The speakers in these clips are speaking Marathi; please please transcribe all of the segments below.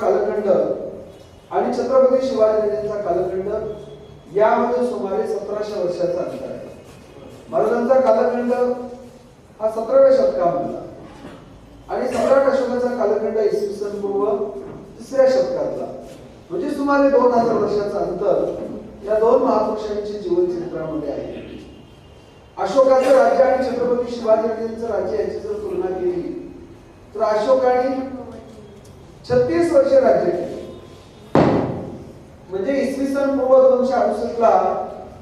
कालखंड आणि छत्रपती शिवाजीराजांचा कालखंड यामध्ये सुमारे 1700 वर्षाचा अंतर आहे. महाराजांचा कालखंड हा 17व्या शतकामधला आणि सम्राट अशोकाचा कालखंड इसवी सन पूर्व 3ऱ्या शतकातला, म्हणजे सुमारे 2000 वर्षाचा अंतर या दोन महापुरुषांच्या जीवनचरित्रामध्ये आहे. अशोकाचं राज्य आणि छत्रपती शिवाजीराजांचं राज्य याची जर तुलना केली तर अशोकाने 36 वर्ष राज्य केले. म्हणजे इसवी सन पूर्व 268 ला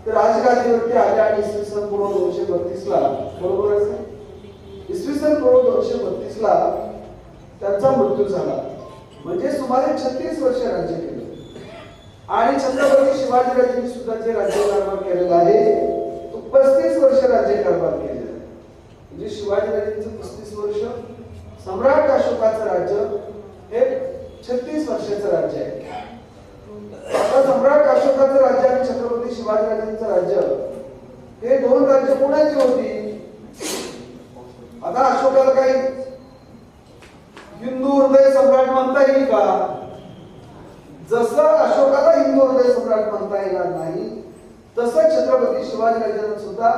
ते राजगादीवरती आले आणि इसवी सन पूर्व 232 ला, बरोबर आहे, इसवी सन पूर्व 232 ला त्यांचा मृत्यू झाला. म्हणजे सुमारे 36 वर्ष राज्य केले. आणि छत्रपती शिवाजीराजांनी सुद्धा जे राज्यकारभार केलेला आहे तो 35 वर्ष राज्यकारभार केलेला आहे. म्हणजे शिवाजीराजांचं 35 वर्ष, सम्राट अशोकाचं राज्य हे 36 वर्षाचं राज्य आहे. आता सम्राट अशोकाचं राज्य आणि छत्रपती शिवाजीराजांचं राज्य हे दोन राज्य कोणाची होती? आता अशोकाला काही हिंदू हृदय सम्राट म्हणता येईल का? जसं अशोकाला हिंदू हृदय सम्राट म्हणता येणार नाही तसं छत्रपती शिवाजीराजांना सुद्धा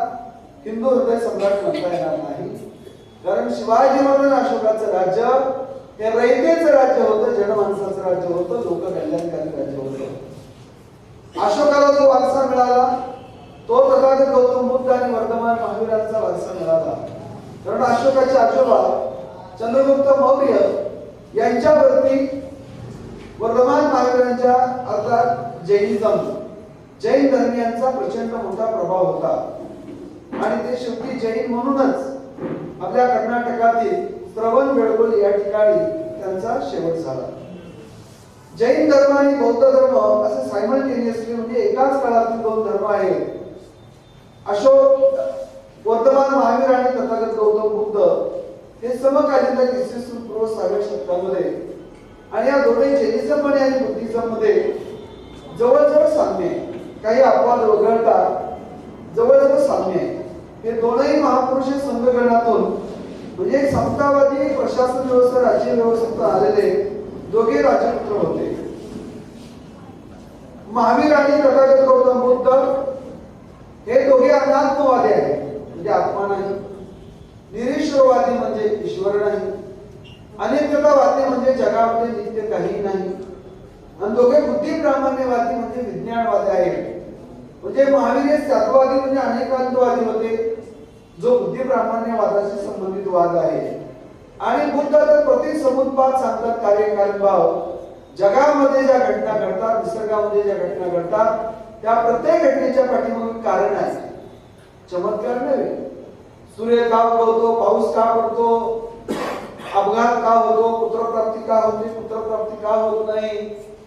हिंदू हृदय सम्राट म्हणता येणार नाही. कारण शिवाजी महाराज अशोकाचं राज्य हे रयतेचं राज्य होतं, जनमानसाचं राज्य होतं, लोककल्याणकारी राज्य होतं. अशोकाला जो वारसा मिळाला तो तथागत गौतम बुद्ध आणि वर्धमान महावीरांचा वारसा मिळाला. कारण अशोकाचे आजोबा चंद्रगुप्त मौर्य यांच्यावरती वर्धमान महावीरांच्या अर्थात जैन धर्मियांचा प्रचंड मोठा प्रभाव होता. आणि ते शेवटी जैन म्हणूनच आपल्या कर्नाटकातील श्रवणबेळगोळ या ठिकाणी त्यांचा शेवट झाला. जैन धर्म आणि बौद्ध धर्म असे सायमल्टेनियसली म्हणजे एकाच काळातील दोन धर्म आहेत. अशोक, वर्धमान महावीर आणि तथागत गौतम बुद्ध हे समकालीन इसवी सन पूर्व 6व्या शतकामध्ये, आणि या दोन्ही जैनिझम आणि बुद्धिझम मध्ये जवळजवळ साम्य आहे. काही अपवाद वगळता जवळजवळ साम्य आहे. हे दोनही महापुरुष संघगणातून म्हणजे एक समतावादी प्रशासन व्यवस्था, राज्य व्यवस्थेतून आलेले दोघे राजपुत्र होते. महावीर आणि तथागत गौतम बुद्ध हे दोघे अनात्मवादी आहेत, म्हणजे आत्मा नाही. निरीश्वरवादी म्हणजे ईश्वर नाही. अनित्यतावादी म्हणजे जगामध्ये नित्य काही नाही. आणि दोघे बुद्धी प्रामाण्यवादी म्हणजे विज्ञानवादी आहेत. म्हणजे महावीर हे सत्वादी म्हणजे अनेकांतवादी होते, जो बुद्धी प्रामाण्यवादाशी संबंधित वाद आहे. आणि बुद्ध तर प्रतिसमुत्पाद सांगतात, कार्यकारण भाव. जगामध्ये ज्या घटना घडतात, निसर्गामध्ये ज्या घटना घडतात, त्या प्रत्येक घटनेच्या पाठीमागे कारण आहे, चमत्कार नव्हे. सूर्य का उगवतो, पाऊस का पडतो, अपघात का होतो, पुत्रप्राप्ती का होते, पुत्रप्राप्ती का होत नाही,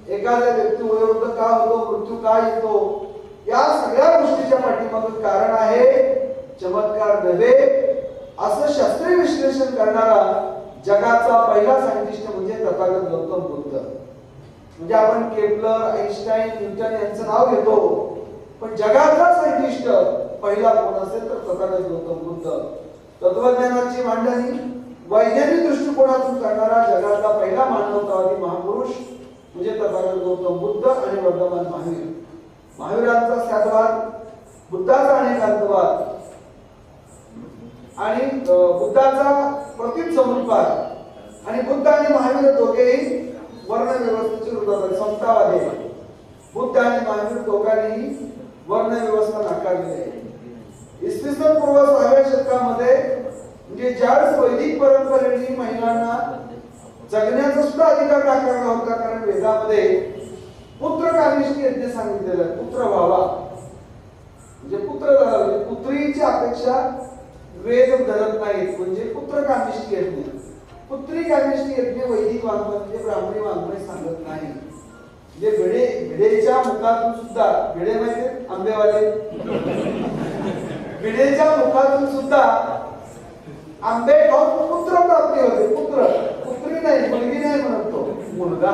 एखाद्या व्यक्ती वयोवृद्ध का होतो, मृत्यू का येतो, या सगळ्या गोष्टीच्या पाठीमागे कारण आहे, चमत्कार नव्हे. असं शास्त्रीय विश्लेषण करणारा जगाचा पहिला सायंटिस्ट म्हणजे तथागत गौतम बुद्ध. म्हणजे आपण केपलर, आइन्स्टाईन, न्यूटन यांचं नाव घेतो, पण जगाचा सायंटिस्ट पहिला कोण असेल तर तथागत गौतम बुद्ध. तत्वज्ञानाची मांडणी वैज्ञानिक दृष्टिकोनातून करणारा जगाचा पहिला मानवतावादी महापुरुष म्हणजे तथागत गौतम बुद्ध आणि वर्धमान महावीर. महावीरांचा साधवाद, बुद्धाचा अनेकांतवाद आणि बुद्धाचा प्रतिसमुत्पाद. आणि बुद्ध आणि महावीर दोघेही वर्ण व्यवस्थेचे विरोधात समतावादी आहेत. बुद्ध आणि महावीर दोघांनीही वर्ण व्यवस्था नाकारली आहे. इसवी सन पूर्व 6व्या शतकामध्ये म्हणजे ज्यावेळेस वैदिक परंपरेने महिलांना जगण्याचा सुद्धा अधिकार नाकारला होता. कारण वेदामध्ये पुत्र कामिष्ठी यज्ञ सांगितलेला आहे, पुत्र व्हावा म्हणजे पुत्र झाला, म्हणजे पुत्रीची अपेक्षा वेद धरत नाहीत. म्हणजे पुत्र कामिष्ठी यज्ञ, पुत्री कामिष्ठी यज्ञ वैदिक वाङ्मय म्हणजे ब्राह्मणी वाङ्मय सांगत नाही. म्हणजे भिडेच्या मुखातून सुद्धा, भिडे माहिती आंबेवाले, भिडेच्या मुखातून सुद्धा आंबे खाऊन पुत्र प्राप्ती होते. पुत्र, पुत्री नाही, मुलगी नाही म्हणत तो, मुलगा.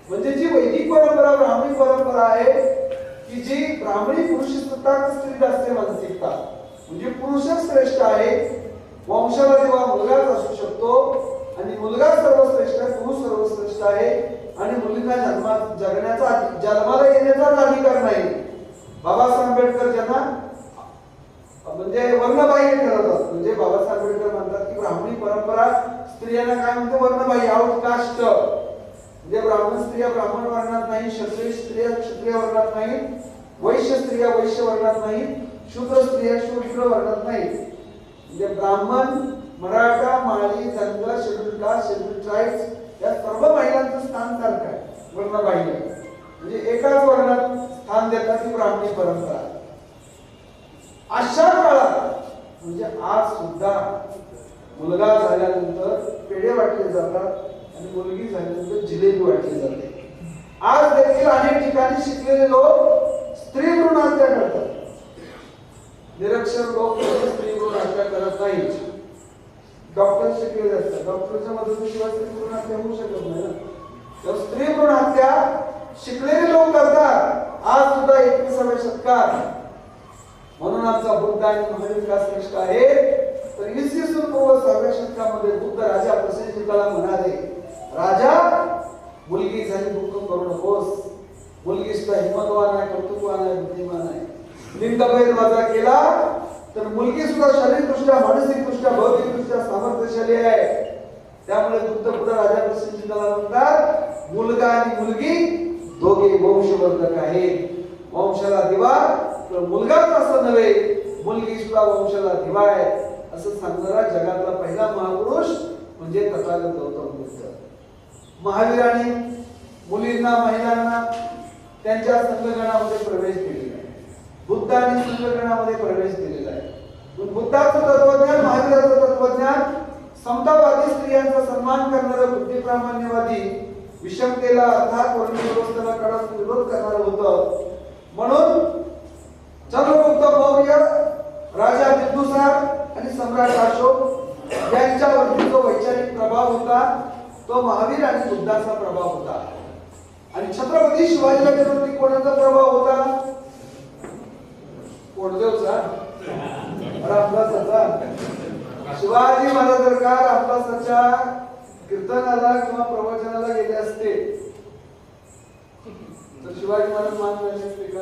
म्हणजे जी वैदिक परंपरा, ब्राह्मणी परंपरा आहे की जी ब्राह्मणी पुरुष सत्ता, स्त्री असते मानसिकता. म्हणजे पुरुष श्रेष्ठ आहे, वंशाला जेव्हा मुलगाच असू शकतो आणि मुलगा सर्वश्रेष्ठ आहे, पुरुष सर्वश्रेष्ठ आहे आणि मुलींना जन्माला येण्याचा अधिकार नाही. बाबासाहेब आंबेडकर ज्यांना म्हणजे वर्णबाह्य ठरवतात, म्हणजे बाबासाहेब आंबेडकर म्हणतात की ब्राह्मणी परंपरा स्त्रियांना काय म्हणते, वर्णबाह्य, आउटकास्ट. म्हणजे ब्राह्मण स्त्रिया ब्राह्मण वर्णात नाही, क्षत्रिय स्त्रिया क्षत्रिय वर्णात नाही, वैश्य स्त्रिया वैश्य वर्णात नाही, शूद्र स्त्रिया शूद्र वर्णात नाही. म्हणजे Brahmin, Maratha, Mali, Dhangar, scheduled caste, scheduled tribes या सर्व महिलांचं स्थान सारखं आहे, वर्णबाह्य. म्हणजे एकाच वर्णात स्थान देतात ही ब्राह्मणी परंपरा. अशा काळात म्हणजे आज सुद्धा मुलगा झाल्यानंतर पेढे वाटले जातात आणि मुलगी झाल्यानंतर जिलेबी वाटली जाते. आज देखील अनेक ठिकाणी शिकलेले लोक स्त्री भ्रूण हत्या करतात. निरक्षर लोक स्त्री भ्रूण हत्या करत नाहीत. डॉक्टर शिकलेले असतात, डॉक्टरच्या मदतीशिवाय स्त्री भ्रूण हत्या होऊ शकत नाही ना. तर स्त्री भ्रूण हत्या शिकलेले लोक करतात आज सुद्धा 21व्या शतकात. म्हणून आमचा बुद्ध आणि महावीर श्रेष्ठ आहे. तर इसवी सन पूर्व 6व्या शतकामध्ये बुद्ध राजा प्रसेनजिताला म्हणाले, राजा मुलगी झाली दुःख करू नकोस, मुलगी सुद्धा हिंमतवान आहे, कौतुकवान आहे, बुद्धिमान आहे. लिंगभेद वजा केला तर मुलगी सुद्धा शारीरिकदृष्ट्या, मानसिकदृष्ट्या, बौद्धिकदृष्ट्या सामर्थ्यशाली आहे. त्यामुळे बुद्ध पुढे राजा प्रसेनजिताला म्हणतात, मुलगा आणि मुलगी दोघे वंशवर्धक आहेत. वंशाला दिवा तर मुलगाच असं नव्हे, मुलगी सुद्धा वंशाला दिवा आहे असं सांगणारा जगातला पहिला महापुरुष म्हणजे तथागत गौतम बुद्ध. महावीरांनी मुलींना, महिलांना त्यांच्या संघगणामध्ये प्रवेश दिलेला आहे. बुद्धांनी संघगणामध्ये प्रवेश दिलेला आहे. बुद्धाचं तत्वज्ञान, महावीराचं तत्वज्ञान समतावादी, स्त्रियांचा सन्मान करणारं, बुद्धिप्रामाण्यवादी, विषमतेला अर्थात वर्णव्यवस्थेला कडक विरोध करणारं होतं. म्हणून चंद्रगुप्त मौर्य, राजा बिंदुसार आणि सम्राट अशोक यांच्यावरती जो वैचारिक प्रभाव होता तो महावीर आणि बुद्धाचा प्रभाव होता. आणि छत्रपती शिवाजीराजांवरती कोणाचा प्रभाव होता? कोणदेवचा, रामदासाचा. शिवाजी महाराज जर का रामदासाच्या कीर्तनाला किंवा प्रवचनाला गेले असते तर शिवाजी महाराज मान झाले असते का?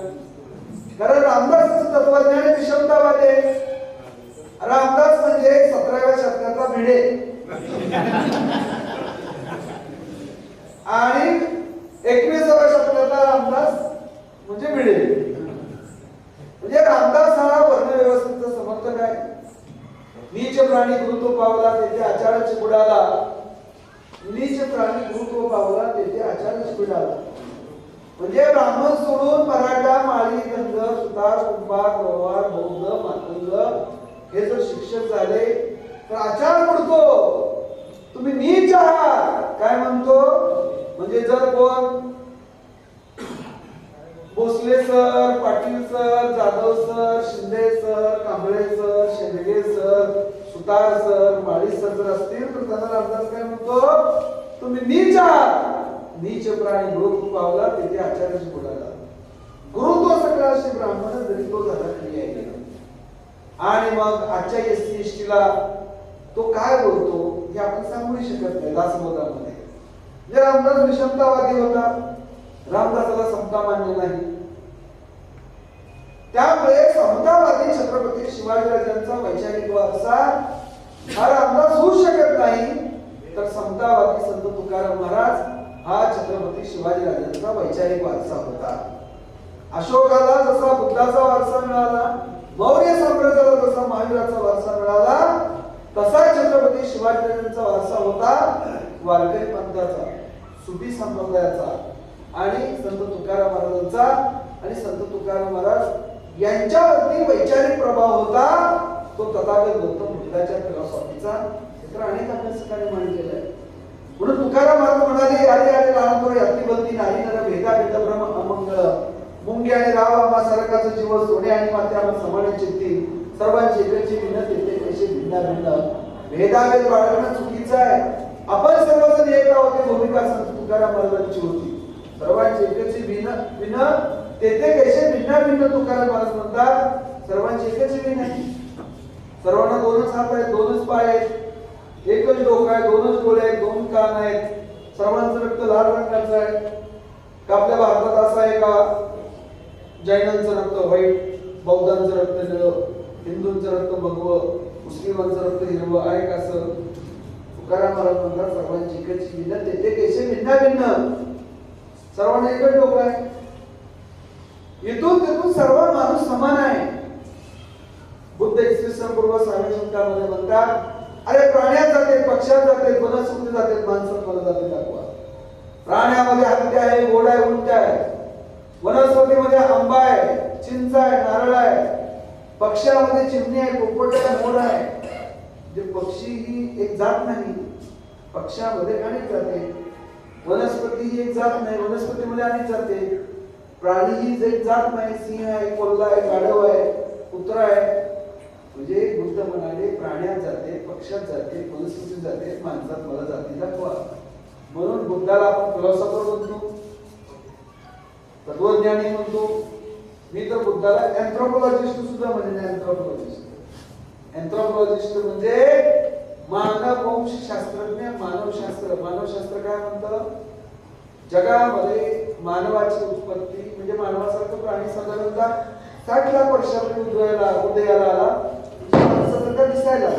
कारण रामदासाचं तत्वज्ञान विषमतावाद आहे. रामदास म्हणजे 17व्या शतकाचा भिडे आणि 21व्या शतकाचा रामदास म्हणजे भिडे. म्हणजे रामदास हा वर्णव्यवस्थेचा समर्थक आहे. नीच प्राणी गुरुत्व पावला तेथे आचार्य बुडाला, नीच प्राणी गुरुत्व पावला तेथे आचार्य बुडाला. म्हणजे ब्राह्मण सोडून मराठा, माळी, धनगर, सुतार, कुंभार, गवार, बौद्ध, मातंग हे जर शिक्षक झाले तर आचार बुडतो. तुम्ही नीच आहात काय म्हणतो? म्हणजे जर कोण Bhosale sir, Patil sir, Jadhav sir, Shinde sir, Kamble sir, Shendge sir, Sutar sir, Mali sir जर असतील तर त्यांना रामदास काय म्हणतो? तुम्ही नीच आहात. नीच प्राणी गुरुत्व पावला तेथे आचार्याची बुडाला. गुरुत्व सगळा असे ब्राह्मण जरी तो झाला तरी आहे. आणि मग आजच्या एससी एसटीला तो काय बोलतो हे आपण सांगू शकत नाही. दासबोधामध्ये जे रामदास विषमतावादी होता, रामदासाला समता मान्य नाही. त्यामुळे समतावादी छत्रपती शिवाजीराजांचा वैचारिक वारसा हा रामदास होऊ शकत नाही. तर समतावादी संत तुकाराम महाराज हा छत्रपती शिवाजीराजांचा वैचारिक वारसा होता. अशोकाला जसा बुद्धाचा वारसा मिळाला, मौर्य साम्राज्याला जसा महावीराचा वारसा मिळाला, तसा छत्रपती शिवाजीराजांचा वारसा होता वारकरी पंथाचा, सुफी संप्रदायाचा आणि संत तुकाराम महाराजांचा. आणि संत तुकाराम महाराज यांच्यावरती वैचारिक प्रभाव होता तो तथागत गौतम बुद्धाच्या फिलॉसॉफीचा. तर अनेक अभ्यासकांनी मांडलेला आहे. म्हणून तुकाराम महाराज म्हणाले, आले आले लहानपणी अतिबलती नारी नर भेदा भेद भ्रम अमंगळ, मुंगी आणि राव आम्हा सरकाचं जीव सोने आणि माते आम्हा समाने चित्ती, सर्वांची एकची भिन्न तेथे कशी भिन्ना भिन्न. भेदाभेद बाळगणं चुकीचं आहे. आपण सर्वजण एक आहोत ही भूमिका संत तुकाराम महाराजांची होती. सर्वांची एकची भिन्न भिन्न तेथे कसे भिन्ना भिन्न. तुकाराम महाराज म्हणतात सर्वांची एकच भिन्न. सर्वांना दोनच हात आहेत, दोनच पाय आहेत. एकच डोकं आहे, दोनच डोळे आहेत, दोन कान आहेत, सर्वांचं रक्त लाल रंगाचं आहे का? आपल्या भारतात असं आहे का जैनांचं रक्त व्हाईट, बौद्धांचं रक्त निळं, हिंदूंचं रक्त भगवं, मुस्लिमांचं रक्त हिरवं आहे का? असं तुकाराम महाराज म्हणतात सर्वांची एकच भिन्न ते कैसे भिन्न भिन्न, सर्वांना एकच डोकं आहे. इथून तिथून सर्व माणूस समान आहे. बुद्ध इसवी सन पूर्व 6व्या शतकामध्ये म्हणतात अरे प्राण्यात जाते, पक्ष्यात जाते, वनस्पती जाते, माणसात मला जाते दाखवा. प्राण्यामध्ये हत्ती आहे, घोडा आहे, उंट आहे. वनस्पतीमध्ये आंबा आहे, चिंच आहे, नारळ आहे. पक्ष्यामध्ये चिमणी आहे, पोपट आहे, मोर आहे. जे पक्षी ही एक जात नाही, पक्ष्यामध्ये अनेक जाते. वनस्पती ही एक जात नाही, वनस्पतीमध्ये अनेक जाते. प्राणी ही एक जात नाही, सिंह आहे, कोल्हा आहे, गाढव आहे, कुत्रा आहे. म्हणजे बुद्ध म्हणाले प्राण्यात जाते, पक्षात जाते, वनस्पतीत जाते, माणसात मला जाती दाखवा. म्हणून बुद्धाला आपण फिलॉसॉफर म्हणतो, तत्वज्ञानी म्हणतो. मी तर बुद्धाला अँथ्रोपोलॉजिस्ट सुद्धा म्हणेन. अँथ्रोपोलॉजिस्ट म्हणजे मानववंश शास्त्रज्ञ, मानवशास्त्र. मानवशास्त्र काय म्हणतं? जगामध्ये मानवाची उत्पत्ती म्हणजे मानवासारखं प्राणी साधारणतः 60 लाख वर्षापूर्वी उदयाला आला. माणसासारखा दिसायला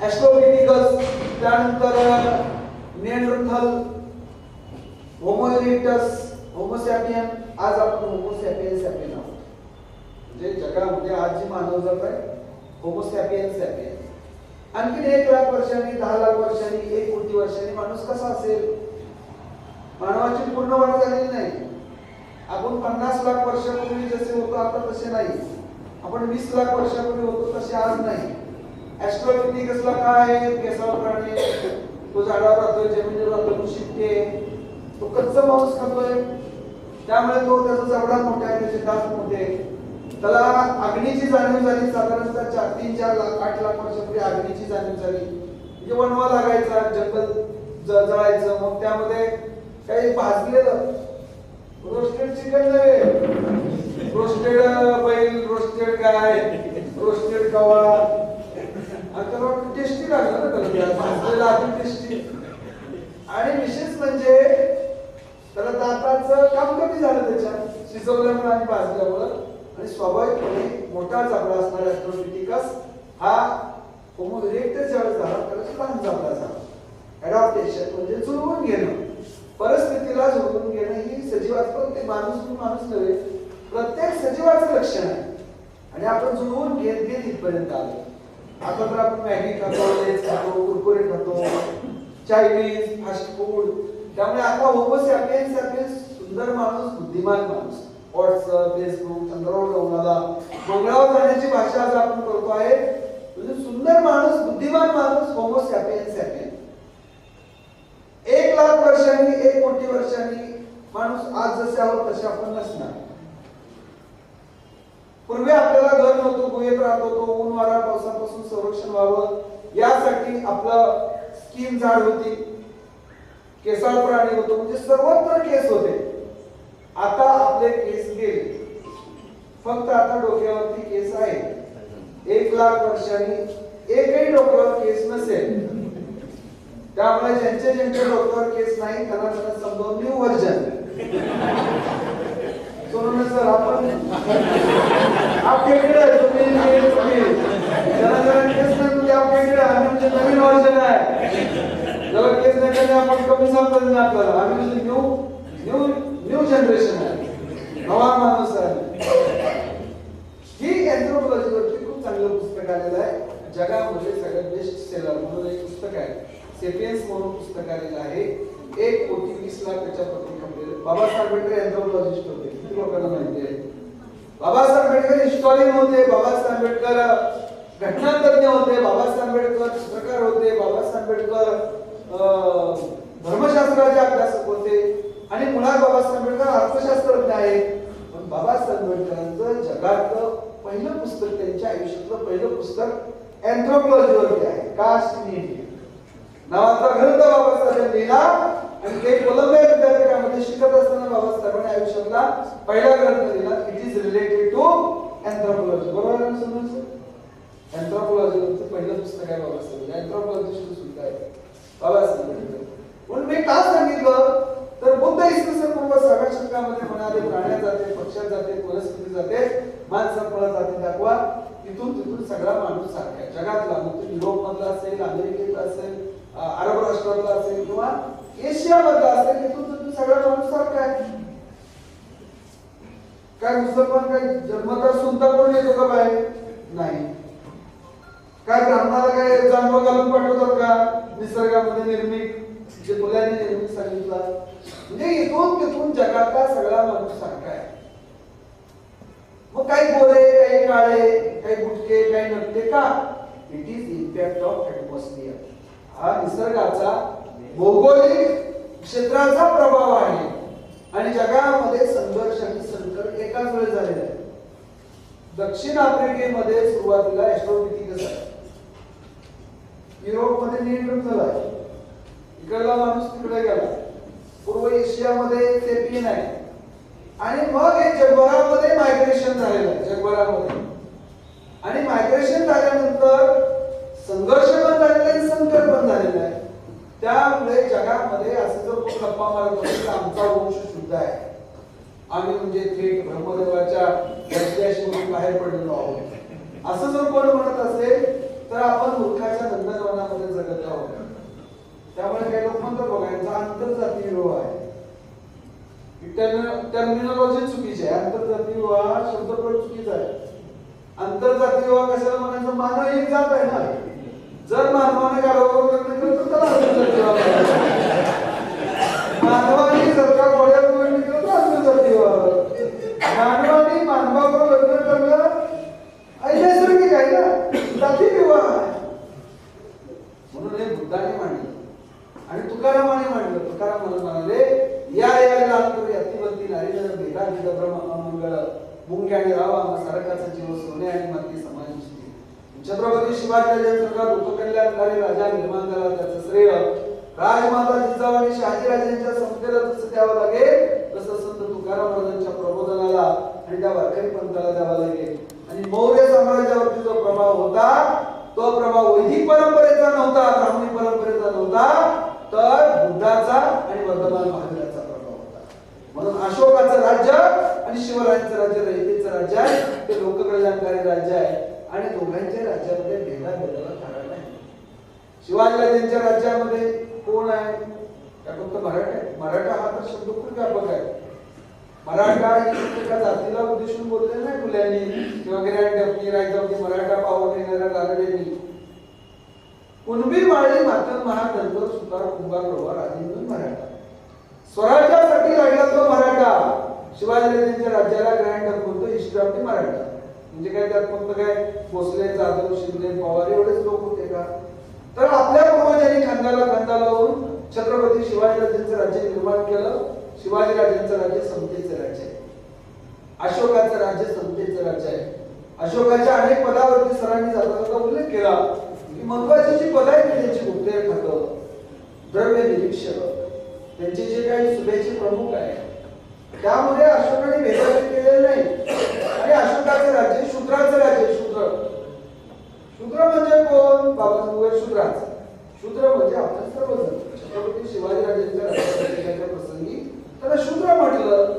ॲस्ट्रोपिथिकस, त्यानंतर Neanderthal, homo erectus, homo sapien. आज आपण होमो सॅपियन आहोत. म्हणजे जगामध्ये आज जी मानवजात आहे होमो सॅपियन. आणखी 1 लाख वर्षांनी, 10 लाख वर्षांनी, 1 कोटी वर्षांनी माणूस कसा असेल? मानवाची पूर्ण वाढ झालेली नाही. आपण 50 लाख वर्षापूर्वी जसे होतो आता तसे नाही. आपण 20 लाख वर्षापूर्वी होतो तसे आज नाही. ॲस्ट्रोपिथिकसला काय आहे? केसाळ प्राणी, तो झाडावर राहतोय, जमिनीवर राहतो, शिकते, तो कच्चा मांस खातोय, त्यामुळे तो त्याचा जबडा मोठा आहे, त्याचे दात मोठे. त्याला अग्नीची जाणीव झाली साधारणतः 3-4 लाख 8 लाख वर्षापूर्वी अग्नीची जाणीव झाली. म्हणजे वणवा लागायचा, जंगल जळायचं, मग त्यामध्ये काही भाजलेलं रोस्टेड चिकन नव्हे, रोस्टेड बैल, रोस्टेड गाय, रोस्टेड गवा. आता टेस्टी लागलं ना त्याला, भाजलेलं अजून टेस्टी. आणि विशेष म्हणजे त्याला दाताचं काम कमी झालं त्याच्यात, शिजवल्यामुळे आणि भाजल्यामुळं. आणि स्वाभाविकपणे मोठा जबडा असणारा ॲस्ट्रोपिथिकस हा होमो इरेक्टस ज्यावेळेस झाला त्यावेळेस लहान जबडा झाला. ॲडॉप्टेशन म्हणजे जुळवून घेणं, परिस्थितीला जुळवून घेणं ही सजीवाचं, ते माणूस नव्हे, प्रत्येक सजीवाचं लक्षण आहे. आणि आपण जुळवून घेत इथपर्यंत आलो. आता तर आपण मॅगी खातो, लेस खातो, कुरकुरे खातो, चायनीज, फास्ट फूड. त्यामुळे आता होमो सॅपियन्स सुंदर माणूस, बुद्धिमान माणूस. व्हॉट्सअप, फेसबुक, चंद्रावर जाऊन आला, मंगळावर जाण्याची भाषा आज आपण करतो आहे. म्हणजे सुंदर माणूस, बुद्धिमान माणूस, होमो सॅपियन्स. 1 लाख वर्षांनी, 1 कोटी वर्षांनी माणूस आज जसे आहोत तसे आपण नसणार. पूर्वी आपल्याला घर नव्हतं, गुहेत राहत होतो, ऊन वारा पावसापासून संरक्षण व्हावं यासाठी आपलं स्किन जाड होती, केसाळ प्राणी होतो, म्हणजे सर्वत्र केस होते. आता आपले केस गेले, फक्त आता डोक्यावरती केस आहे. 1 लाख वर्षांनी एकही डोक्यावर केस नसेल. त्यामुळे ज्यांच्या डोक्यावर केस नाही त्यांना समजावून न्यू व्हर्जन. सर आपण आपल्याकडे तुम्ही ज्याला केस नाही म्हणजे आपल्याकडे आम्ही म्हणजे नवीन व्हर्जन आहे. ज्याला केस नाही त्याने आपण कमी समजत नाही आपल्याला. आम्ही म्हणजे न्यू जनरेशन आहे, नवा माणूस आहे. ही अँथ्रोपोलॉजीवरती खूप चांगलं पुस्तक आलेलं आहे. जगामध्ये सगळ्यात बेस्ट सेलर म्हणून एक पुस्तक आहे, सेपियन्स म्हणून पुस्तक आलेलं आहे. 1 कोटी 20 लाख त्याच्या पत्री कंपलेले. बाबासाहेब आंबेडकर अँथ्रोपोलॉजिस्ट होते, किती लोकांना माहिती आहे? बाबासाहेब आंबेडकर हिस्टॉरियन होते, बाबासाहेब आंबेडकर घटनातज्ञ होते, बाबासाहेब आंबेडकर चित्रकार होते, बाबासाहेब आंबेडकर धर्मशास्त्राचे अभ्यासक होते. आणि मुळात बाबासाहेब आंबेडकर अर्थशास्त्रज्ञ आहेत. पण बाबासाहेब आंबेडकरांचं जगातलं पहिलं पुस्तक, त्यांच्या आयुष्यातलं पहिलं पुस्तक अँथ्रोपोलॉजीवरती आहे. कास्ट इन इंडिया नावाचा ग्रंथ बाबासाहेबांनी लिहिला. आणि ते कोलंबिया विद्यापीठामध्ये शिकत असताना बाबासाहेबांनी आयुष्यातला पहिला ग्रंथ लिहिला. It is related to anthropology. बरोबर आहे ना? अँथ्रोपॉलॉजीचं पहिलं पुस्तक आहे बाबासाहेब, अँथ्रोपॉलॉजिस्ट सुद्धा आहे बाबासाहेब. म्हणून मी का सांगितलं तर बुद्ध इसवी सन पूर्व 6व्या शतकामध्ये म्हणाले प्राण्यात जाते, पक्ष्यात जाते, वनस्पती जाते, माणसात जाते दाखवा. तिथून सगळा माणूस सारखा आहे जगातला, मग तो युरोप मधला असेल, अमेरिकेतला असेल, अरब राष्ट्रातला असेल किंवा एशिया मधला असेल, तिथून सगळा माणूस सारखा आहे. काय मुसलमान काय जन्मता सुद्धा कोण येतो का बाहेर? नाही. काय ब्राह्मणाला काय जानवर घालून पाठवतात का निसर्गामध्ये निर्मित, जे मुलांनी निर्मित सांगितलं. म्हणजे इथून तिथून जगातला सगळा माणूस सारखा आहे. मग काही गोरे, काही काळे, काही बुटके, काही नकटे का? It is impact of atmosphere. हा निसर्गाचा भौगोलिक क्षेत्राचा प्रभाव आहे. आणि जगामध्ये संघर्ष आणि संकट एकाच वेळी झालेला आहे. दक्षिण आफ्रिकेमध्ये सुरुवातीला ऍस्ट्रोपिथिकस आहे, युरोपमध्ये निएंडरथल आहे, इकडला माणूस तिकडे गेला, पूर्व एशियामध्ये सेपियन आहे, आणि मग हे जगभरामध्ये मायग्रेशन झालेलं आहे जगभरामध्ये. आणि मायग्रेशन झाल्यानंतर संघर्ष पण झालेला आहे, संकट पण झालेलं आहे. त्यामुळे जगामध्ये असं जर कोण गप्पा मारत असेल तर आमचा वंश शुद्ध आहे, आम्ही म्हणजे थेट ब्रह्मदेवाच्या गजल्याशीवरून बाहेर पडलेलो आहोत, असं जर कोण म्हणत असेल तर आपण मूर्खाच्या नंदनवनामध्ये जगत आहोत. त्यामुळे काही लोक म्हणतात बघा यांचा आंतरजातीय विवाह आहे. टर्मिनॉलॉजी चुकीची आहे. आंतरजातीय विवाह शब्दप्रयोग चुकीचा आहे. आंतरजातीय विवाह कशाला म्हणायचं? मानव एक जात आहे ना. जर मानवाने गाढवाबरोबर लग्न केलं तर त्याला आंतरजातीय विवाह म्हणायचं. मानवाने जर का घोड्याबरोबर लग्न केलं तर आंतरजातीय विवाह. मानवाने मानवाबरोबर लग्न करणं नैसर्गिक आहे ना, जाती विवाह आहे. म्हणून हे बुद्धाने मांडलं आणि तुकारामाने मांडलं. तुकाराम म्हणाले या लातूर अतिवंती नारी नर भेदा भेद ब्रह्म अमंगळ मुंग्याने रावा सारकाचा जीव सोने आणि माती समाजिष्टी. छत्रपती शिवाजीराजांसारखा लोककल्याणकारी राजा निर्माण झाला, त्याचं श्रेय राजमाता जिजाऊ आणि शहाजीराजांच्या संस्थेला जसं द्यावं लागेल तसं संत तुकाराम महाराजांच्या प्रबोधनाला आणि त्या वारकरी पंथाला द्यावा लागेल. आणि मौर्य साम्राज्यावरती जो प्रभाव होता तो प्रभाव वैदिक परंपरेचा नव्हता, ब्राह्मणी परंपरेचा नव्हता, तर बुद्धाचा आणि वर्धमान महावीराचा प्रभाव होता. म्हणून अशोकाचं राज्य आणि शिवरायांचं राज्य रयतेचं राज्य आहे, ते लोककल्याणकारी राज्य आहे. आणि दोघांच्या राज्यामध्ये भेदाभेदाला कारण नाही. शिवाजीराजांच्या राज्यामध्ये कोण आहे? त्या फक्त मराठा आहे. मराठा हा तर शब्द खूप व्यापक आहे. मराठा ही एका जातीला उद्देशून बोलले नाही फुल्यांनी किंवा गिरायडपनी रायजावती मराठा पाव घेणाऱ्या गागड्यांनी. कुणबी माळी मातन महादंतर सुतार कुंभार लोहार आदींनी मराठा. स्वराज्यासाठी लढला तो मराठा. शिवाजीराजांच्या राज्याला ग्रँड म्हणतो हिस्ट्री ऑफ द मराठा. म्हणजे काय त्यात फक्त काय भोसले, जाधव, शिंदे, पवार एवढेच लोक होते का? तर आपल्या पूर्वजांनी खांद्याला खांदा लावून छत्रपती शिवाजीराजांचं राज्य निर्माण केलं. शिवाजीराजांचं राज्य समतेचं राज्य आहे. अशोकाचं राज्य समतेचं राज्य आहे. अशोकाच्या अनेक पदावरती सरांनी जाता उल्लेख केला की महत्वाची जी पद आहेत त्यांची गुप्तहेर खातं, द्रव्य निरीक्षक, त्यांचे जे काही सुभेचे प्रमुख आहे, त्यामुळे अशोकाने भेदभाव केलेला नाही. आणि अशोकाचं राज्य शूद्राचं राज्य. शूद्र म्हणजे कोण? बाबा शूद्राचा. शूद्र म्हणजे आपण सर्वजण. छत्रपती शिवाजीराजांच्या राज्याच्या प्रसंगी त्याला शूद्र म्हटलं.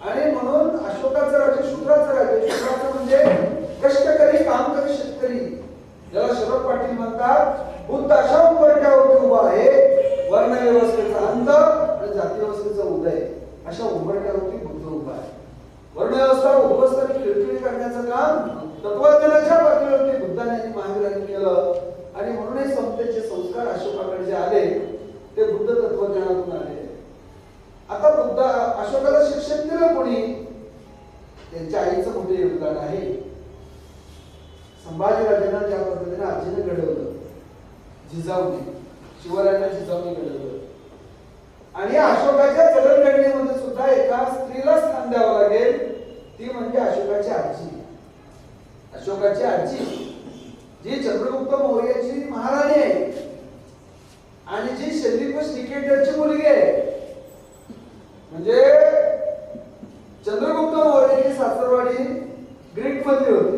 आणि म्हणून अशोकाचं राज्य शूद्राचं राज्य. शूद्राचं म्हणजे कष्टकरी, कामकरी शेतकरी, ज्याला शरद पाटील म्हणतात. बुद्ध अशा उंबरठ्यावरती उभा आहे, वर्ण व्यवस्थेचा अंत आणि जाती व्यवस्थेचा उदय. अशा उंबरठ्यावरती बुद्ध उभा आहे. वर्ण व्यवस्था उद्ध्वस्त आणि खिळखिळी करण्याचं काम तत्वज्ञानाच्या पातळीवरती बुद्धाने आणि महावीरांनी केलं. आणि म्हणून हे समतेचे संस्कार अशोकाकडे जे आले ते बुद्ध तत्वज्ञानातून आले. आता बुद्ध अशोकाला शिक्षण दिलं कोणी? त्यांच्या आईचं मोठे योगदान आहे. संभाजीराजांना ज्या पद्धतीने आजीने घडवलं, जिजाऊने, शिवरायांना जिजाऊने घडवलं. आणि अशोकाच्या जडणघडणीमध्ये सुद्धा एका स्त्रीला स्थान द्यावं लागेल, ती म्हणजे अशोकाची आजी. अशोकाची आजी जी चंद्रगुप्त मौर्याची महाराणी आहे आणि जी शल्यपूष निकेटरची मुलगी आहे. म्हणजे चंद्रगुप्त मौर्याची सासरवाडी ग्रीक मधली होती.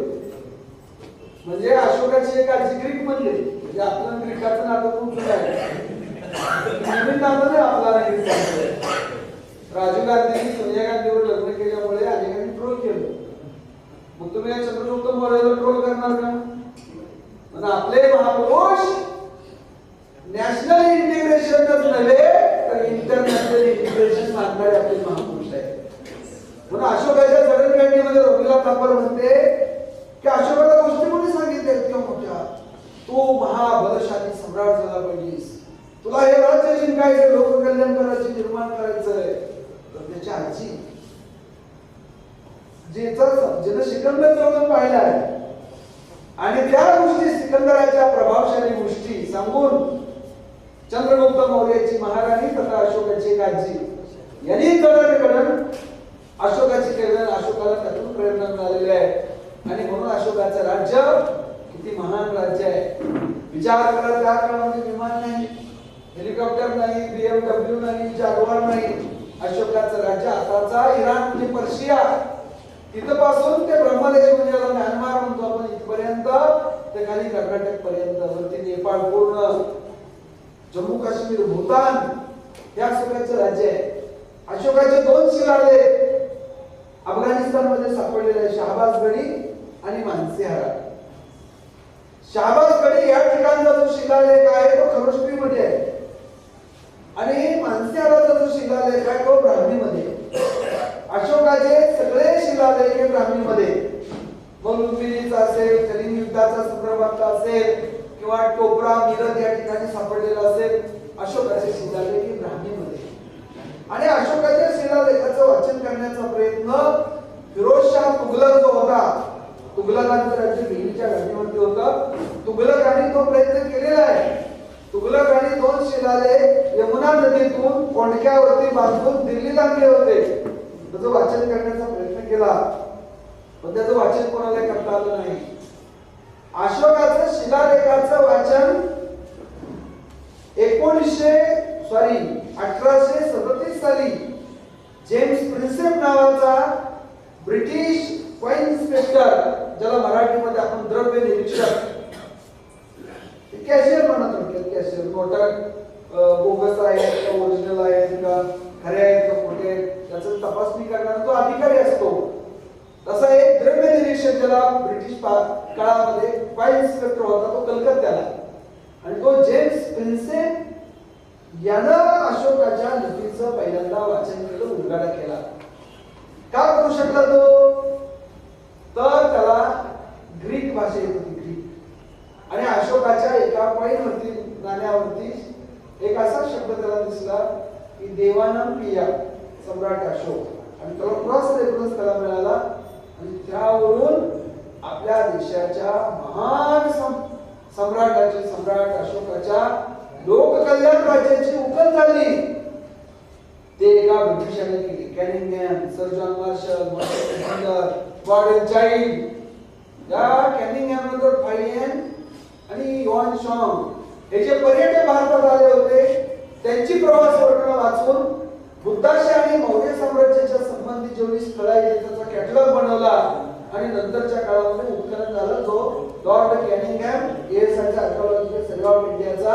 म्हणजे अशोकाची एक आजी ग्रीक म्हणली, म्हणजे आपलं ग्रीकाचं नातं खूप जुनं आहे. नवीन नातं नाही आपल्याला ग्रीकांचं. राजीव गांधी सोनिया गांधीवर लग्न केल्यामुळे अनेकांनी ट्रोल केलं. मग तुम्ही या चंद्रगुप्त मौर्याला ट्रोल करणार का? म्हणजे आपले महापुरुष नॅशनल इंटिग्रेशनच नव्हे तर इंटरनॅशनल इंटिग्रेशन मानणारे आपले महापुरुष आहेत. म्हणून अशोकाच्या जडणघडणीमध्ये रघुवीर थापर म्हणते की अशोकाला गोष्टी कोणी सांगितल्या इतक्या मोठ्या, तू महाबलशाली सम्राट झाला पाहिजेस, तुला हे राज्य जिंकायचं, लोककल्याण करायचं, निर्माण करायचंय. तर त्याची आजी जिनं सिकंदर चौधरी पाहिला आहे आणि त्या गोष्टी सिकंदराच्या प्रभावशाली गोष्टी सांगून चंद्रगुप्त मौर्याची महाराणी तथा अशोकाची एक आजी यांनी जडणघडण अशोकाची केलं. अशोकाला त्यातून प्रेरणा मिळालेली आहे आणि म्हणून अशोकाचं राज्य किती महान राज्य आहे. विचार करा, त्या काळामध्ये विमान नाही, हेलिकॉप्टर नाही, BMW नाही, जागवार नाही. अशोकाचं राज्य आताचा इराण म्हणजे पर्शिया तिथपासून ते ब्रह्मदेश म्हणजे म्यानमार म्हणतो आपण इथपर्यंत, ते खाली कर्नाटक पर्यंत, वरती नेपाळ पूर्ण, जम्मू काश्मीर, भूतान हे अशोकाचं राज्य आहे. अशोकाचे 2 शिलालेख अफगाणिस्तान मध्ये सापडलेले आहे, शहाबाज गडी आणि मानसेहारा. शहाबाज गडी या ठिकाणचा जो शिलालेख आहे तो खरोष्टी मध्ये आहे आणि मानसेहाराचा जो शिलालेख आहे तो ब्राह्मीमध्ये. अशोकाचे सगळे शिलालेख हे ब्राह्मीमध्ये, मग लुंबिनीचा असेल, कलिंग युद्धाचा संदर्भातला असेल किंवा टोपरा मिरज या ठिकाणी सापडलेला असेल, अशोकाचे शिलालेख हे ब्राह्मीमध्ये. आणि अशोकाच्या शिलालेखाचं वाचन करण्याचा प्रयत्न फिरोजशाह तुघलक जो होता, तुघलकांचं राज्य दिल्लीच्या गादीवरती होतं, तुघलकांनी तो प्रयत्न केलेला आहे. तुघलकांनी 2 शिलालेख यमुना नदीतून कोंडक्यावरती बांधून दिल्लीला आणले होते. त्याचं वाचन करण्याचा प्रयत्न केला पण त्याचं वाचन कोणाला करता आलं नाही. अशोकाचं शिलालेखाचं वाचन 1837 साली जेम्स प्रिन्सेप नावाचा ब्रिटिश वाईन इन्स्पेक्टर, ज्याला मराठीमध्ये आपण द्रव्य निरीक्षक, कॅशियर म्हणत होते, कॅशियर, नोटा बोगस आहेत का ओरिजिनल आहेत का खरे आहेत का खोटे आहेत त्याची तपासणी करणारा जो अधिकारी असतो, तसा एक द्रव्य निरीक्षक ज्याला ब्रिटिश काळामध्ये वाईन इन्स्पेक्टर होता तो कलकत्त्याला, आणि तो जेम्स प्रिन्सेप यानं अशोकाच्या लिपीचं पहिल्यांदा वाचन केलं, उलगडा केला. का करू शकला तो? तर त्याला ग्रीक भाषा येत होती, ग्रीक. आणि अशोकाच्या एका कॉईनवरती, नाण्यावरती एक असा शब्द त्याला दिसला की देवानम पिया, सम्राट अशोक, आणि त्याला क्रॉस रेफरन्स त्याला मिळाला आणि त्यावरून आपल्या देशाच्या महान सम्राटाचे, सम्राट अशोकाच्या लोककल्याण राज्याची उकल झाली. ते एका ब्रिटिशाने केली. Cunningham, sir John Marshall, Gordon Childe, या कॅनिंगहॅम नंतर फायन आणि यॉन शॉंग हे जे पर्यटक भारतात आले होते त्यांची प्रवास वर्णन वाचून बुद्धाशी आणि मौर्य साम्राज्याच्या संबंधित जेवढी स्थळं आहेत त्याचा कॅटलॉग बनवला आणि नंतरच्या काळामध्ये उत्खनन झालं. जो lord Cunningham ASI archaeological survey of इंडियाचा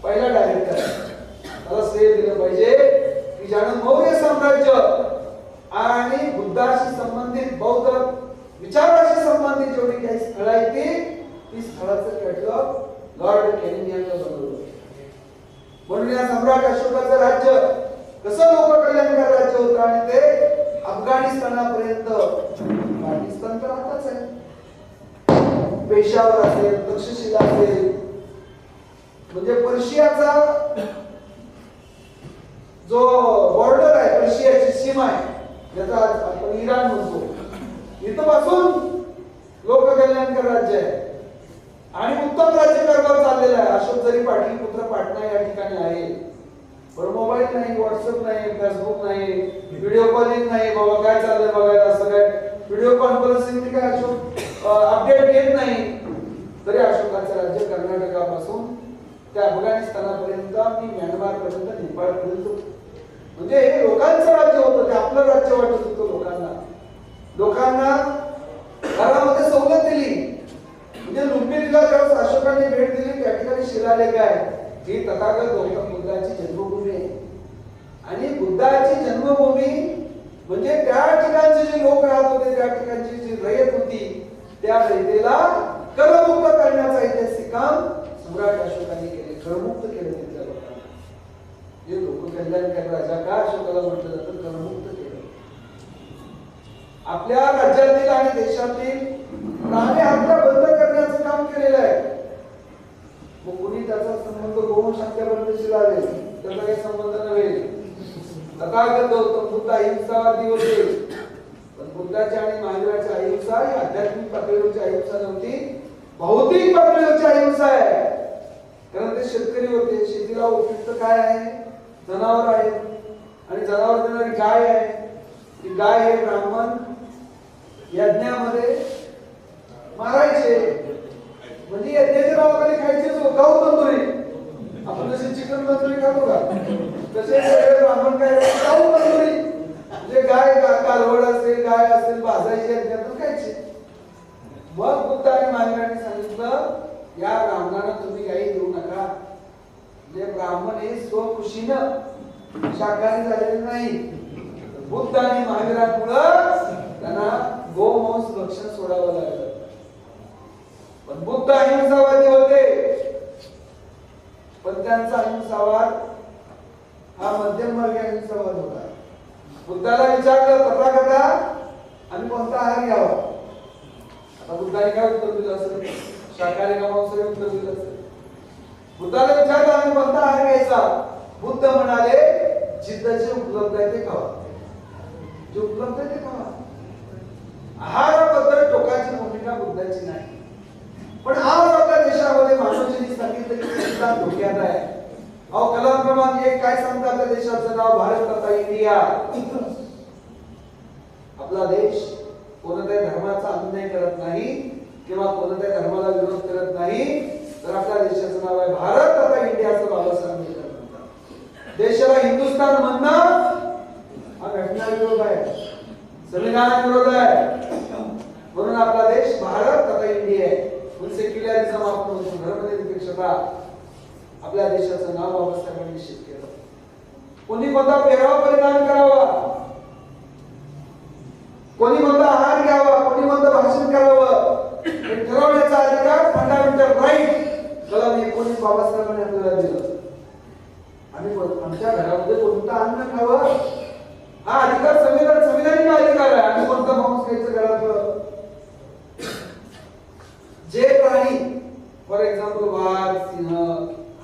पहिला डायरेक्टर, त्याला श्रेय दिलं पाहिजे की ज्यानं मौर्य साम्राज्य आणि बुद्धाशी संबंधित, बौद्ध विचाराशी संबंधित जेवढी काही स्थळं आहेत ती स्थळाचं कॅटलॉग लॉर्ड कॅनिंगहॅमने बनवलं. म्हणून या सम्राट अशोकाचं राज्य कसं लोककल्याणकारी राज्य होतं आणि ते अफगाणिस्तानापर्यंत, पाकिस्तान तर आताच आहे, पेशावर असेल, तक्षशिला असेल, म्हणजे पर्शियाचा जो बॉर्डर आहे, पर्शियाची सीमा आहे, ज्याचा आपण इराण म्हणतो, इथपासून लोककल्याणकारी राज्य आहे आणि उत्तम राज्यकारभार चाललेला आहे. अशोक जरी पाटील पुत्र पाटणा या ठिकाणी आहे, पण मोबाईल नाही, व्हॉट्सअप नाही, फेसबुक नाही, व्हिडिओ कॉलिंग नाही, बाबा काय चाललंय बघायला, असं काय व्हिडिओ कॉन्फरन्सिंग काय अशोक अपडेट घेत नाही. तरी अशोकाचं राज्य कर्नाटकापासून ते अफगाणिस्तानापर्यंत आणि म्यानमार पर्यंत, नेपाळ पर्यंत, म्हणजे हे लोकांचं राज्य होतं, ते आपलं राज्य वाटत होतं लोकांना. लोकांना घरामध्ये सवलत दिली, म्हणजे शिलालेख आहे ही तथागत गौतम बुद्धाची जन्मभूमी आहे. आणि बुद्धाची जन्मभूमी म्हणजे त्या ठिकाणचे जे लोक राहत होते, त्या ठिकाणची जी रयत होती, त्या रयतेला करमुक्त करण्याचं ऐतिहासिक काम सम्राट अशोकाने केले. करमुक्त केलं तिथल्या लोकांना. जे लोक कल्याणकारी राजा का अशोकाला म्हटलं जातं, करमुक्त केलं. आपल्या राज्यातील आणि देशातील प्राणी हत्या बंद करण्याचं काम केलेलं आहे. मग कुणी त्याचा संबंध गोवंश हत्याबंदीशी लावेल, त्याचा काही संबंध नव्हे. तथागत गौतम बुद्ध अहिंसावादी होते, पण बुद्धाची आणि महावीराची अहिंसा ही आध्यात्मिक पातळीवरची अहिंसा नव्हती, भौतिक पातळीवरची अहिंसा आहे. कारण ते शेतकरी होते. शेतीला उपयुक्त काय आहे? जनावर आहेत. आणि जनावर देणारी गाय आहे. ती गाय हे ब्राह्मण यज्ञामध्ये मारायचे, म्हणजे यज्ञाच्या नावाखाली खायचे गाऊ तंदुरी. आपण जसे चिकन तंदुरी खातो का, तसे ब्राह्मण काय गाऊ तंदुरी, म्हणजे गाय कालवड असेल, गाय असेल, भाजायची यज्ञातून खायची. मग बुद्ध आणि महावीरांनी सांगितलं या ब्राह्मणांना तुम्ही गायी देऊ नका. म्हणजे ब्राह्मण हे स्वखुशीनं शाकाहारी झालेले नाही. बुद्ध आणि महावीरांमुळं त्यांना गोमांस भक्षण सोडावं लागलं. पण बुद्ध अहिंसावादी होते, पण त्यांचा अहिंसावाद हा मध्यमवर्गीय अहिंसावाद होता. बुद्धाला विचारलं तथागता आम्ही कोणता आहार घ्यावा? आता बुद्धाने काय उत्तर दिलं असेल? शाकाहारी का मांसाहारी उत्तर दिलं असेल? बुद्धाला विचारलं आम्ही कोणता आहार घ्यायचा? बुद्ध म्हणाले जिद्द जे उपलब्ध आहे ते खावा. जे उपलब्ध आहे ते खावा. आहाराबद्दल टोकाची भूमिका बुद्धाची नाही. पण आज आपल्या देशामध्ये मानवजींनी सांगितलं की सिद्धांत धोक्यात आहे. अहो कलम क्रमांक 1 काय सांगतात? आपल्या देशाचं नाव भारत तथा इंडिया. आपला देश कोणत्याही धर्माचा अन्याय करत नाही किंवा कोणत्याही धर्माला विरोध करत नाही. तर आपल्या देशाचं नाव आहे भारत तथा इंडिया असं बाबासाहेब आंबेडकर म्हणतात. देशाला हिंदुस्थान म्हणणं हा घटना विरोध आहे, संविधान विरोध आहे. म्हणून आपला देश भारत तथा इंडिया आहे. सेक्युलरिझम आपण म्हणतो, धर्मनिरपेक्षता. आपल्या देशाचं नाव बाबासाहेबांनी निश्चित केलं. कोणी कोणता पेहराव परिधान करावा, कोणी कोणता आहार घ्यावा, कोणी कोणतं भाषण करावं हे ठरवण्याचा अधिकार फंडामेंटल राईट कलम 19 बाबासाहेबांनी आपल्याला दिलं. आणि आमच्या घरामध्ये कोणतं अन्न खावं हा अधिकार संविधानिक अधिकार आहे. आणि कोणता मांस खायचं घरात? जे प्राणी फॉर एक्झाम्पल वाघ, सिंह,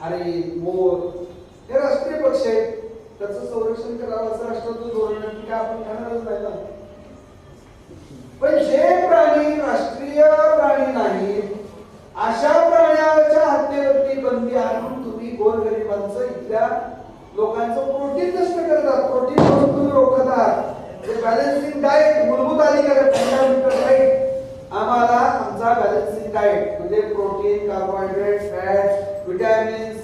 हरिण, मोर हे राष्ट्रीय पक्षी आहेत, त्याचं संरक्षण करावं असं राष्ट्राचं धोरण आहे. काय आपण करणारच नाही ना. पण जे प्राणी राष्ट्रीय प्राणी नाही अशा प्राण्याच्या हत्येवरती बंदी आणून तुम्ही गोरगरिबांचं, इथल्या लोकांचं प्रोटीन नष्ट करतात. प्रोटीन तुम्ही रोखत आहात. बॅलन्सिंग डाएट मूलभूत अधिकार आहे, फंडामेंटल राईट. आम्हाला आमचा बॅलन्सिंग डाएट म्हणजे प्रोटीन, कार्बोहायड्रेट, फॅट, विटॅमिन्स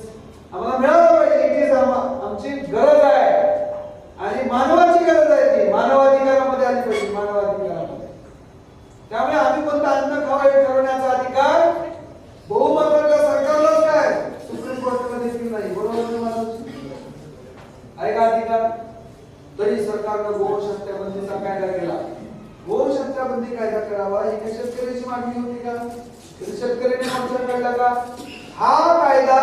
आम्हाला मिळालं पाहिजे. इट इज आमची गरज आहे आणि मानवाची गरज आहे. ती मानवाधिकारामध्ये आली पाहिजे, मानवाधिकारामध्ये. त्यामुळे आम्ही कोणतं अन्न खावं हे ठरवण्याचा अधिकार बहुमताच्या सरकारलाच काय, सुप्रीम कोर्टाला देखील नाही. बरोबर आहे का अधिकार? तरी सरकारनं गोवंश हत्याबंदीचा कायदा केला. गोवंश हत्याबंदी कायदा करावा ही काही शेतकऱ्याची मागणी होती का? शेतकऱ्यांनी मोर्चा काढला का? हा कायदा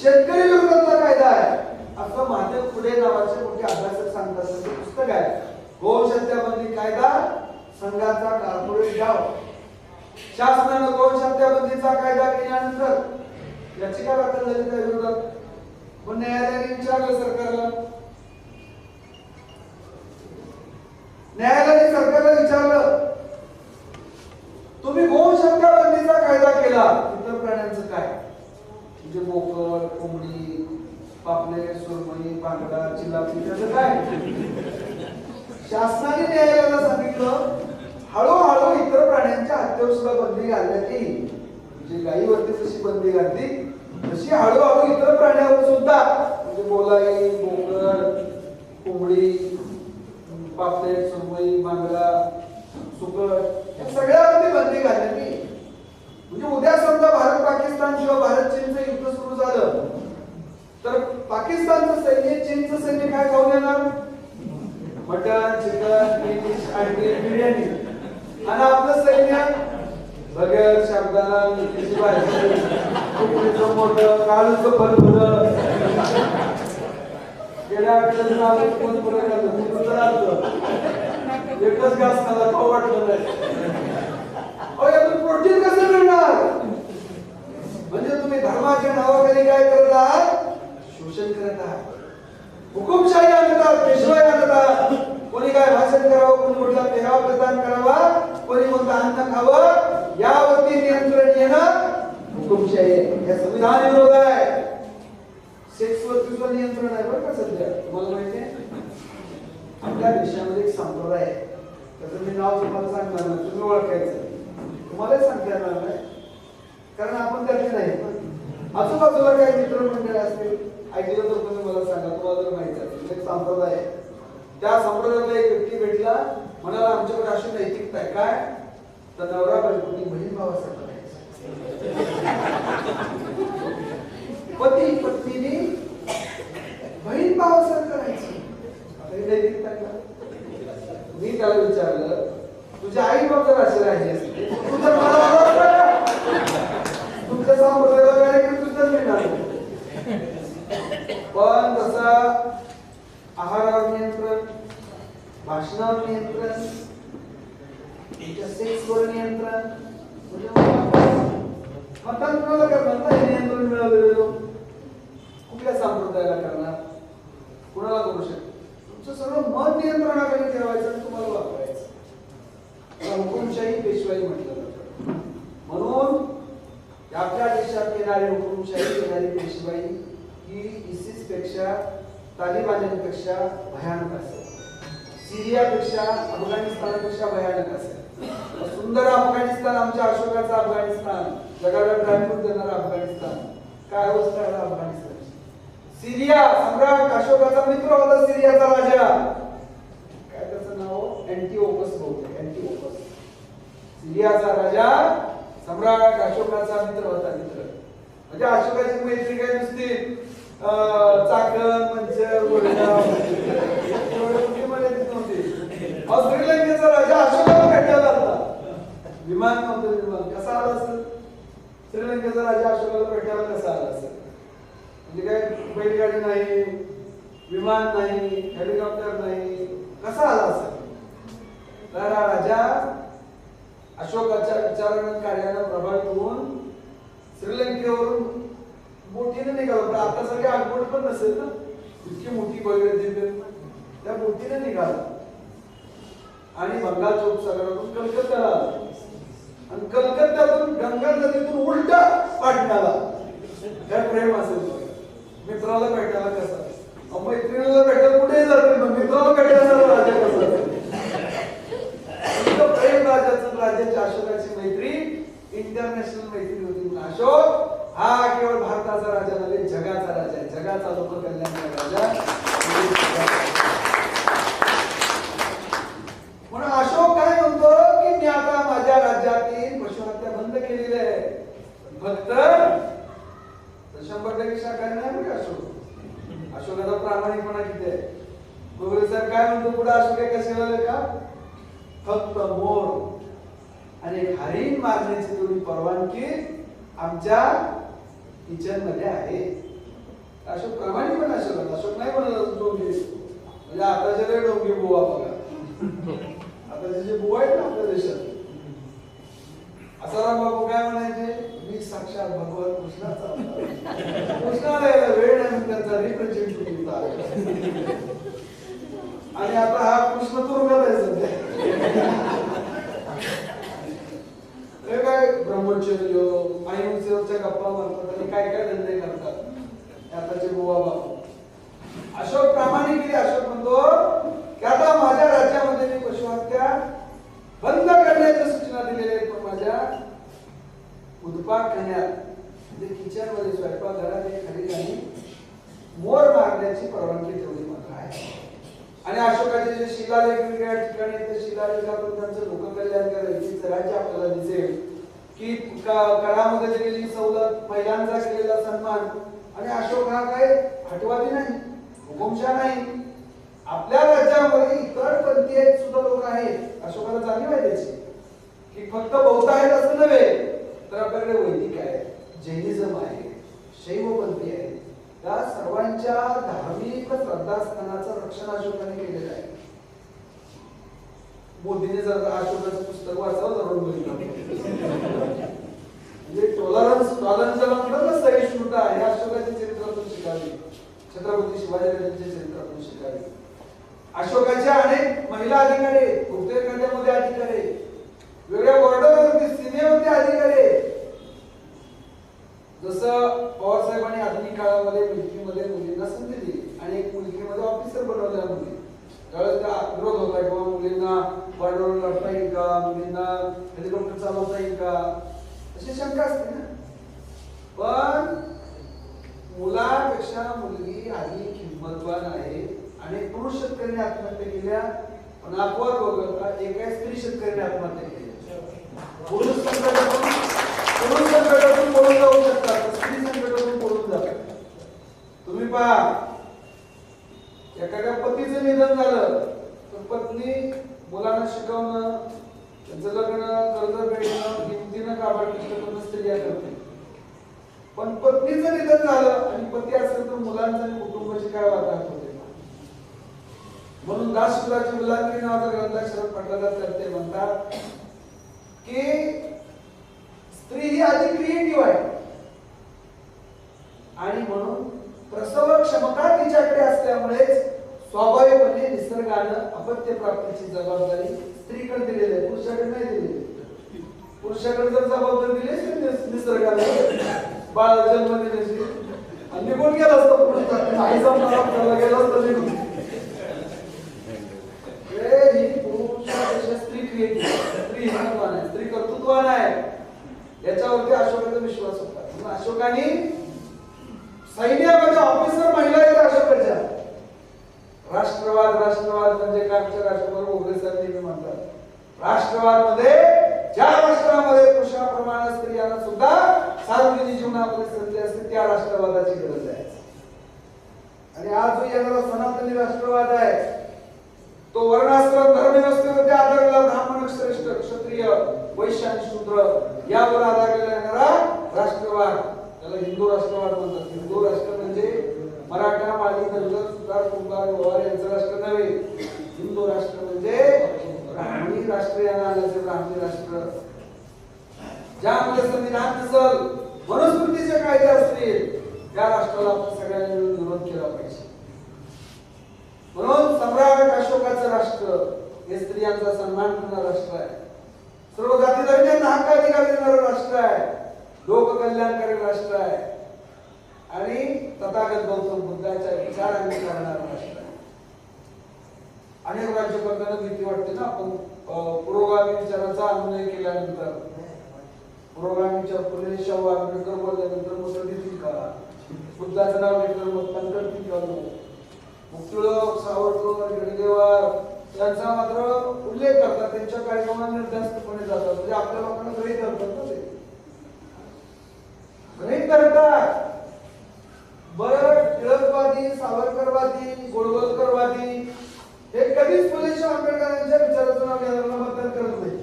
शेतकरी विरोधातला कायदा आहे असं महादेव फुले नावाचे मोठे अभ्यासक सांगतात. त्याचं पुस्तक आहे गोवंश हत्याबंदी कायदा संघाचा कॉर्पोरेट डाव. शासनानं गोवंश हत्याबंदीचा कायदा केल्यानंतर याचिका दाखल झाली त्या विरोधात. पण न्यायालयाने विचारलं सरकारला, न्यायालयाने सरकारला विचारलं तुम्ही गोवंश हत्याबंदीचा कायदा केला, इतर प्राण्यांचं काय? म्हणजे बोकड, कोंबडी, पापलेट, सुरमई, बांगडा, चिलापी त्याचं काय? शासनाने न्यायालयाला सांगितलं हळूहळू इतर प्राण्यांच्या हत्येवर सुद्धा बंदी घालण्यात येईल. म्हणजे गायीवरती जशी बंदी घातली तशी हळूहळू इतर प्राण्यावर सुद्धा म्हणजे बोलाई, बोकड, कोंबडी, पापलेट, सुरमई, बांगडा, सुकट या सगळ्यावरती बंदी घालण्यात येईल. म्हणजे उद्या समजा भारत पाकिस्तान किंवा भारत चीनचं युद्ध अन्य बघर शब्दाला नीतीची भाजी कुकरीचं मोठं काळूचं फलफुलं गेल्या आठवड्यात नाव कोण पुढे घालतं तिथं तर आलं एकच घास खाला खाऊ वाटलं नाही अहो यातून प्रोटीन कसं मिळणार म्हणजे तुम्ही धर्माच्या नावाखाली काय करत आहात शोषण करत आहात हुकुमशाही आणतात पेशवाई आणतात कोणी काय भाषण करावं कोणी कुठला पेहराव प्रदान करावा कोणी कोणतं अन्न खावं यावरती नियंत्रण येणं हुकुमशाही आहे या संविधान विरोध आहे सेक्सवर तुझं नियंत्रण आहे बरं का सध्या तुम्हाला माहिती आहे आपल्या देशामध्ये एक संप्रदाय आहे त्याचं मी नाव तुम्हाला सांगणार नाही तुम्ही ओळखायचं तुम्हालाच सांगता येणार नाही कारण आपण त्यातले नाही आजूबाजूला काही मित्रमंडळ असतील ऐकलं तर तुम्ही मला सांगा तुम्हाला जर माहिती असेल एक संप्रदाय आहे त्या संप्रदायातला एक व्यक्ती भेटला म्हणाला आमच्याकडे अशी नैतिकता आहे काय तर नवरा बायकोनी बहीण भावासारखं पती पत्नीने बहीण भावासारखं राहायचं आता ही नैतिकता का मी त्याला विचारलं तुझ्या आई बाप जर असे राहिले असते तुझं मला तुमच्या संप्रदायाला कार्यक्रम तुझं मिळणार पण तसा आहारावर नियंत्रण भाषणावर नियंत्रण तुमच्या सेक्सवर नियंत्रण मतदान कुणाला करणार ना हे नियंत्रण मिळवलेलं कुठल्या संप्रदायाला करणार कुणाला करू शकतो तुमचं सगळं मन नियंत्रणाखाली ठेवायचं आणि तुम्हाला वापरायचं हुकुमशाही पेशवाई म्हटलं जातं म्हणून आपल्या देशात येणारी हुकुमशाही येणारी पेशवाई ही इसिस पेक्षा तालिबान्यांपेक्षा भयानक असेल सिरियापेक्षा अफगाणिस्तानपेक्षा भयानक असेल सुंदर अफगाणिस्तान आमच्या अशोकाचा अफगाणिस्तान जगाला ड्रायफ्रूट देणारा अफगाणिस्तान काय अवस्था आहे अफगाणिस्तान सिरिया सम्राट अशोकाचा मित्र होता सिरियाचा राजा काय त्याचं नाव अँटिओकस बहुतेक अँटिओकस सिरियाचा राजा सम्राट अशोकाचा मित्र होता मित्र म्हणजे अशोकाची मैत्री काय नुसती चाकण मंचर वडगाव श्रीलंकेचा राजा अशोकाला भेटायला आला विमान नव्हतं विमान कसा आला असेल श्रीलंकेचा राजा अशोकाला भेटायला कसा आला असेल म्हणजे काय बैलगाडी नाही विमान नाही हेलिकॉप्टर नाही कसा आला असेल तर हा राजा अशोकाच्या विचारानं कार्यानं प्रभावित होऊन श्रीलंकेवरून बोटीने निघाला पण आता सगळे आगबोट पण नसेल ना इतकी मोठी बैल त्या बोटीने निघाला आणि बंगालच्या उपसागरातून कलकत्त्याला आला आणि कलकत्त्यातून गंगा नदीतून उलटा पाटण्याला काय प्रेम असेल मित्राला भेटायला कसा मैत्रिणीला भेटायला कुठेही जाते मित्राला भेटायला राजा कसा प्रेम राजाचं राजाची अशोकाची मैत्री इंटरनॅशनल मैत्री होती म्हणून अशोक हा केवळ भारताचा राजा नव्हे जगाचा राजा आहे जगाचा लोककल्याणचा राजा म्हणून अशोक काय म्हणतो की मी आता माझ्या राज्यातील पशुहत्या बंद केलेली आहे फक्त 100% शाकाहारी नाही म्हणजे अशोकाचा प्रामाणिकपणा किती आहे गोगरे साहेब काय म्हणतो पुढे अशोक कसे का फक्त मोर आणि हरिण मारण्याची तेवढी परवानगी आमच्या किचन मध्ये आहे अशोक प्रामाणिक पण अशोक नाही म्हणत डोंगी म्हणजे आताचे लय डोंगी बुवा बघा आता जे बुवा आहेत ना आपल्या देशात असाराम बाबू काय म्हणायचे मी साक्षात भगवान कृष्णाचा कृष्णाला यायला वेळ नाही त्यांचा रिप्रेझेंटेटिव्ह आणि आता हा कृष्ण तुरुंगात आहे सध्या हे काय ब्रह्मचर्य अहिंसेच्या गप्पा मारतात आणि काय काय धंदे करतात आताचे बुवा बाबू अशोक प्रामाणिक अशोक म्हणतो की आता माझ्या राज्यामध्ये मी पशुहत्या बंद करण्याच्या सूचना दिलेल्या आहेत पण माझ्या उत्पादखान्यात म्हणजे किचन मध्ये स्वयंपाकघरात एक ठिकाणी मोर मारण्याची परवानगी ठेवली मात्र आहे आणि अशोकाचे जे शिलालेख वेगवेगळ्या ठिकाणी ते शिलालेखातून त्यांचं लोककल्याण करायचं राज्य आपल्याला दिसेल की करामध्ये दिलेली सवलत महिलांचा केलेला सन्मान आणि अशोक हा काय हटवादी नाही हुकुमशाह नाही आपल्या राज्यामध्ये इतर पंथीय सुद्धा लोक आहेत अशोकाला जाणीव आहे त्याची की फक्त बौद्ध आहेत असं नव्हे, तर आपल्याकडे वैदिक आहे, जैनिझम आहे, शैवपंथी आहे. त्या सर्वांच्या धार्मिक श्रद्धास्थानाचं रक्षण अशोकाने केलेलं आहे. मोदीने जर अशोकाचं पुस्तक वाचावं जरूर म्हणजे टॉलरन्स म्हणतात ना, सहिष्णुता हे अशोकाच्या चरित्रातून शिकावी, छत्रपती शिवाजी चरित्रातून शिकावी. अशोकाच्या अनेक महिला अधिकारी, प्रत्येक राज्यामध्ये अधिकारी, वेगळ्या बॉर्डरवरती सीमेवरती अधिकारी. जसं पवार साहेबांनी आधुनिक काळामध्ये मिलिटरीमध्ये मुलींना संधी दिली आणि एक मिलिटरीमध्ये ऑफिसर बनवल्या मुली. त्यावेळेस त्या विरोध होता किंवा मुलींना बॉर्डरवर लढता येईल का, मुलींना हेलिकॉप्टर चालवता येईल का, अशी शंका असते ना. पण मुलापेक्षा मुलगी अधिक हिंमतवान आहे. आणि पुरुष शेतकऱ्यांनी आत्महत्या केल्या, पण अपवाद वगळता एका स्त्री शेतकऱ्याने आत्महत्या केली. पुरुष संकटातून पळून जाऊ शकतात, स्त्री संकटातून पळून जातात. तुम्ही पहा, एखाद्या पतीचं निधन झालं तर पत्नी मुलांना शिकवणं, त्यांचं लग्न, कर्ज फेडणं, किमतीनं काबाड करणं स्त्रिया करते. पण पत्नीचं निधन झालं आणि पती असेल तर मुलांचं आणि कुटुंबाची काय वाताहत होते. म्हणून दासशूराची मुलांनी नावाचा ग्रंथ शरद पटलादार करते म्हणतात की स्त्री ही अधिक क्रिएटिव्ह आहे आणि म्हणून प्रसव क्षमता तिच्याकडे असल्यामुळे स्वाभाविकपणे निसर्गानं अपत्य प्राप्तीची जबाबदारी स्त्रीकडे दिलेली आहे, पुरुषाकडे नाही दिलेली. पुरुषाकडे जर जबाबदारी दिली निसर्गाने बाळ जन्म देण्याची आणि निघून गेला असतो पुरुष, आईचा मला गेला असतो निघून. ही पुरुषापेक्षा स्त्री क्रिएटिव्ह, स्त्री हिंमतवान आहे, स्त्री कर्तृत्ववान आहे, याच्यावरती अशोकाचा विश्वास होता. अशोकाने सैन्यामध्ये ऑफिसर महिला आहेत अशोकाच्या. राष्ट्रवाद म्हणजे काय, आमच्या राष्ट्रवाद भोगले साहेब नेहमी म्हणतात, राष्ट्रवाद मध्ये ज्या राष्ट्रामध्ये पुरुषाप्रमाणे स्त्रियांना सुद्धा सार्वजनिक जीवनामध्ये संधी असते त्या राष्ट्रवादाची गरज आहे. आणि आज जो येणारा सनातनी राष्ट्रवाद आहे तो वर्णाश्रम धर्मव्यवस्थेवरती आधारलेला ब्राह्मण, श्रेष्ठ, क्षत्रिय, वैश्य आणि शूद्र यावर आधारलेला येणारा राष्ट्रवाद, त्याला हिंदू राष्ट्रवाद म्हणतात. हिंदू राष्ट्र म्हणजे मराठा, माळी, धनगर, सुतार, कुंभार, व्यवहार यांचं राष्ट्र नव्हे. हिंदू राष्ट्र म्हणजे ब्राह्मणी राष्ट्र, यांना आल्याचे ब्राह्मणी राष्ट्र, ज्यामध्ये संविधान नसल, मनुस्मृतीचे कायदे असतील, त्या राष्ट्राला आपण सगळ्यांनी मिळून विरोध केला पाहिजे. म्हणून सम्राट अशोकाचं राष्ट्र हे स्त्रियांचा सन्मान करणारं राष्ट्र आहे, सर्व जाती धर्मीयांना हक्काधिकार देणारं राष्ट्र आहे, लोककल्याणकारी राष्ट्र आहे आणि तथागत गौतम बुद्धाच्या विचारांनी करणारं राष्ट्र आहे. अनेक राज्यकर्त्यांना भीती वाटते ना, आपण पुरोगामी विचाराचा अनुनय केल्यानंतर, पुरोगामी विचार फुले, शाहू, आंबेडकर बोलल्यानंतर मत देतील का, बुद्धाचं नाव घेतलं मतदान करतील का लोक. मुक्तिळक, सावरकर, गडगेवार यांचा मात्र उल्लेख करतात, त्यांच्या कार्यक्रमांना निर्धास्तपणे जातात, म्हणजे आपल्या लोकांना गृहीत धरतात ना, ते गृहीत धरतात. बरं, टिळकवादी, सावरकरवादी, गोळवलकरवादी हे कधीच फुले, शाहू, आंबेडकर यांच्या विचाराचं नाव घेणाऱ्यांना मतदान करत नाही.